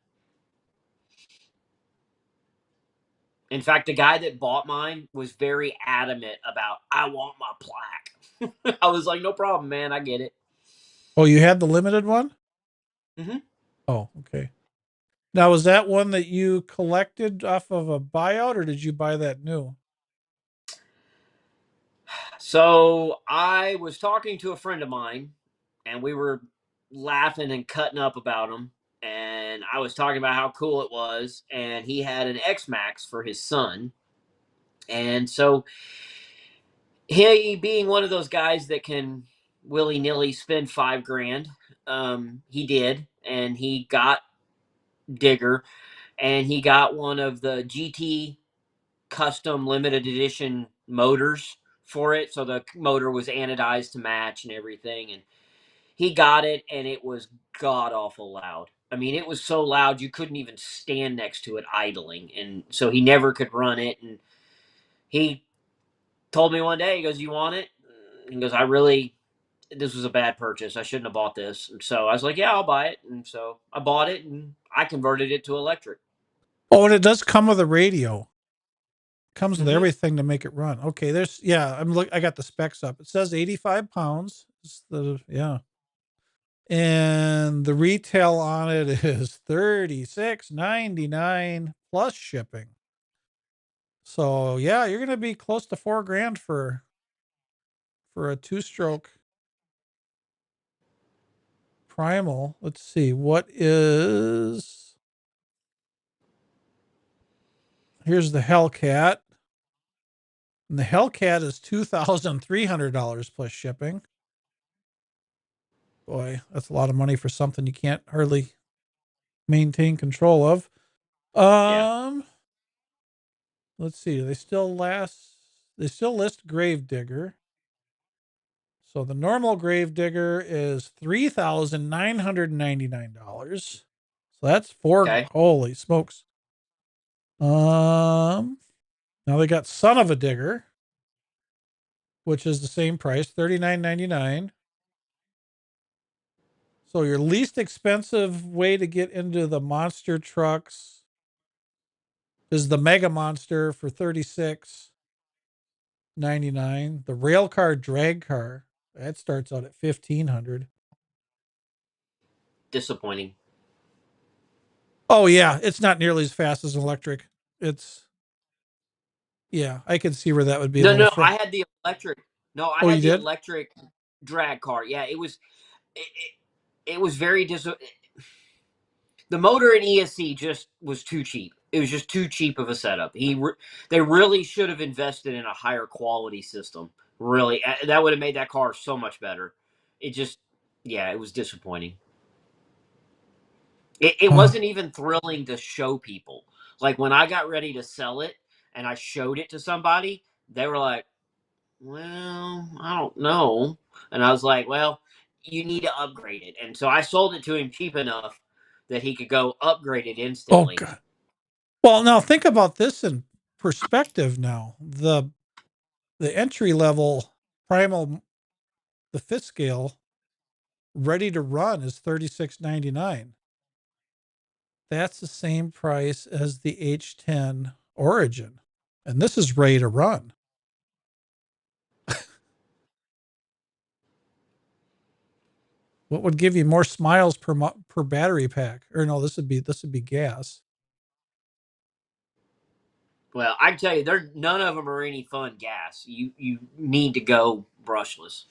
In fact, the guy that bought mine was very adamant about, I want my plaque. I was like, no problem, man. I get it. Oh, you had the limited one? Hmm. Oh, okay. Now, was that one that you collected off of a buyout, or did you buy that new? So I was talking to a friend of mine, and we were laughing and cutting up about him. And I was talking about how cool it was, and he had an X Max for his son. And so he, being one of those guys that can willy nilly spend $5,000, he did, and he got Digger, and he got one of the GT custom limited edition motors for it. So the motor was anodized to match and everything. And he got it, and it was god awful loud. I mean, it was so loud you couldn't even stand next to it idling. And so he never could run it. And he told me one day, he goes, "You want it?" He goes, this was a bad purchase. I shouldn't have bought this. And so I was like, yeah, I'll buy it. And so I bought it, and I converted it to electric. Oh, and it does come with a radio. Comes with Mm-hmm. everything to make it run. Okay, I got the specs up. It says 85 pounds. And the retail on it is $36.99 plus shipping. So yeah, you're gonna be close to $4,000 for a two-stroke primal. Let's see, here's the Hellcat. And the Hellcat is $2,300 plus shipping. Boy, that's a lot of money for something you can't hardly maintain control of. Yeah. Um, let's see. They still list Gravedigger. So the normal Gravedigger is $3,999. So that's Okay. holy smokes. Now they got Son of a Digger, which is the same price, $39.99. So your least expensive way to get into the monster trucks is the Mega Monster for $36.99. The rail car drag car, that starts out at $1,500. Disappointing. Oh yeah, it's not nearly as fast as an electric. It's Yeah, I can see where that would be a No, little no, I had the electric. No, I Oh, you had the did? electric drag car. Yeah, it was very the motor in ESC just was too cheap. It was just too cheap of a setup. They really should have invested in a higher quality system. Really, that would have made that car so much better. It just, yeah, it was disappointing. It Huh. wasn't even thrilling to show people. Like when I got ready to sell it and I showed it to somebody, they were like, "Well, I don't know." And I was like, "Well, you need to upgrade it." And so I sold it to him cheap enough that he could go upgrade it Oh instantly. god. Well, now think about this in perspective now. The entry level primal, the fifth scale, ready to run is $36.99. That's the same price as the H10 Origin. And this is ready to run. What would give you more smiles per battery pack? Or no, this would be gas. Well, I can tell you, none of them are any fun gas. You need to go brushless.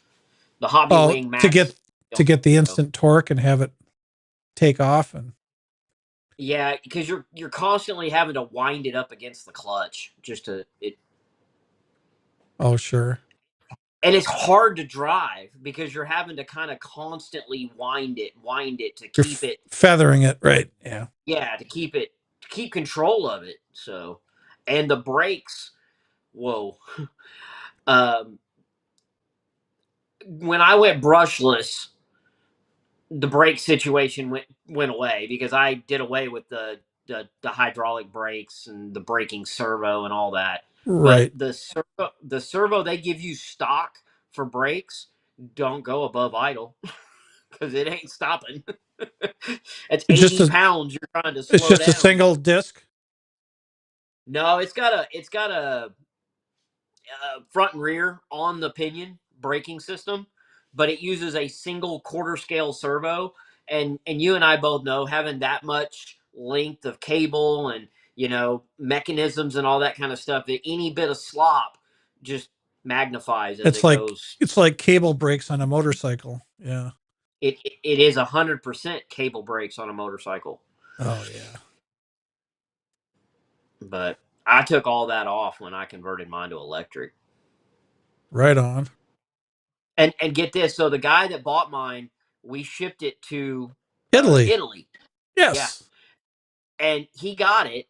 The Hobby Oh, Wing Max. to get the instant torque and have it take off and Yeah, because you're constantly having to wind it up against the clutch just to it, oh sure. and it's hard to drive because you're having to kind of constantly wind it to You're keep it. feathering it, right? Yeah. Yeah, to keep control of it. So, and the brakes. Whoa. Um, when I went brushless, the brake situation went away because I did away with the hydraulic brakes and the braking servo and all that. But Right. the servo they give you stock for brakes don't go above idle because it ain't stopping. It's It's just 80 pounds you're trying to it's slow just a down. single disc. No, it's got a front and rear on the pinion braking system, but it uses a single quarter scale servo. And you and I both know having that much length of cable and mechanisms and all that kind of stuff, that any bit of slop just magnifies as It's it like goes. it's like cable brakes on a motorcycle. Yeah. It is 100% cable brakes on a motorcycle, Oh yeah. but I took all that off when I converted mine to electric. Right on. And get this, so the guy that bought mine, we shipped it to Italy. Italy. Yeah, Yes. and he got it.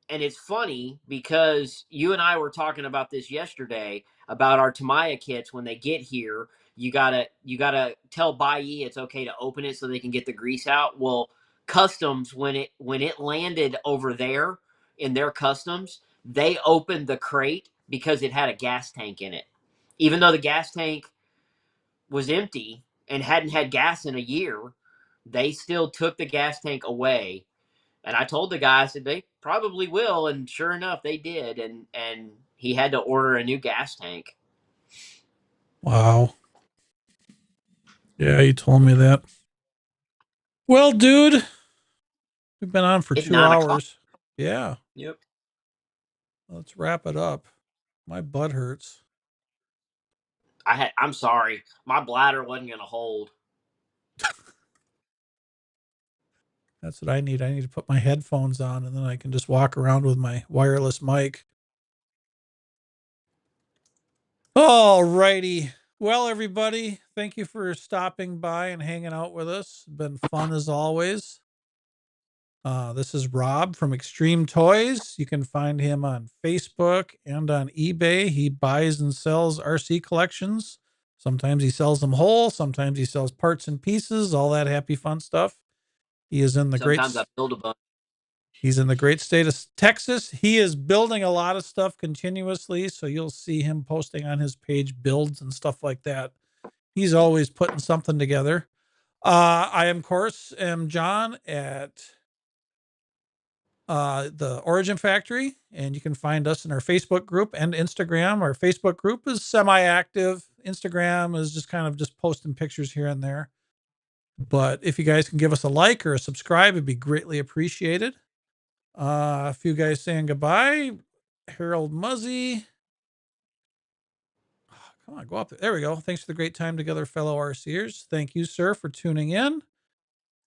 And it's funny because you and I were talking about this yesterday about our Tamiya kits. When they get here, you gotta tell Bai it's okay to open it so they can get the grease out. Well, customs, when it landed over there in their customs, they opened the crate because it had a gas tank in it, even though the gas tank was empty and hadn't had gas in a year. They still took the gas tank away. And I told the guy, I said, they probably will. And sure enough, they did. And he had to order a new gas tank. Wow. Yeah, you told me that. Well, dude, we've been on for It's two 9 o'clock. hours. Yeah. Yep. Let's wrap it up. My butt hurts. I'm sorry. My bladder wasn't going to hold. That's what I need. I need to put my headphones on and then I can just walk around with my wireless mic. All righty. Well, everybody, thank you for stopping by and hanging out with us. It's been fun as always. This is Rob from Extreme Toys. You can find him on Facebook and on eBay. He buys and sells RC collections. Sometimes he sells them whole, sometimes he sells parts and pieces, all that happy fun stuff. He is in the great Sometimes I build a bunch. He's in the great state of Texas. He is building a lot of stuff continuously, so you'll see him posting on his page builds and stuff like that. He's always putting something together. I, of course, am John at the Origin Factory, and you can find us in our Facebook group and Instagram. Our Facebook group is semi-active. Instagram is just kind of just posting pictures here and there. But if you guys can give us a like or a subscribe, it'd be greatly appreciated. A few guys saying goodbye. Harold Muzzy. Come on, go up there. There we go. Thanks for the great time together, fellow RCers. Thank you, sir, for tuning in.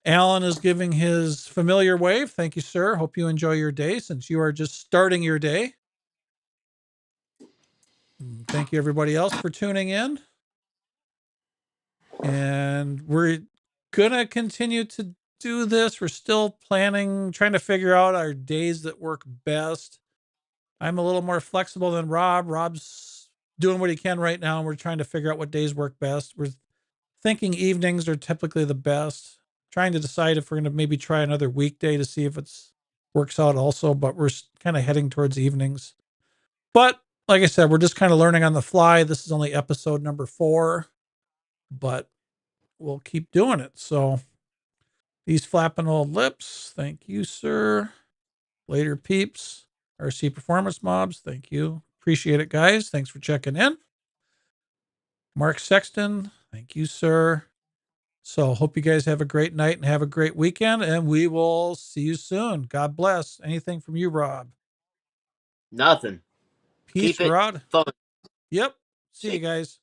Alan is giving his familiar wave. Thank you, sir. Hope you enjoy your day since you are just starting your day. Thank you, everybody else, for tuning in. And we're going to continue to do this. We're still planning, trying to figure out our days that work best. I'm a little more flexible than Rob. Rob's doing what he can right now, and we're trying to figure out what days work best. We're thinking evenings are typically the best. Trying to decide if we're going to maybe try another weekday to see if it's works out also, but we're kind of heading towards evenings. But like I said, we're just kind of learning on the fly. This is only episode number 4, but we'll keep doing it. So these flapping old lips. Thank you, sir. Later, peeps. RC Performance Mobs. Thank you. Appreciate it, guys. Thanks for checking in. Mark Sexton. Thank you, sir. So hope you guys have a great night and have a great weekend, and we will see you soon. God bless. Anything from you, Rob? Nothing. Peace, Keep it Rod. fun. Yep. See you See guys.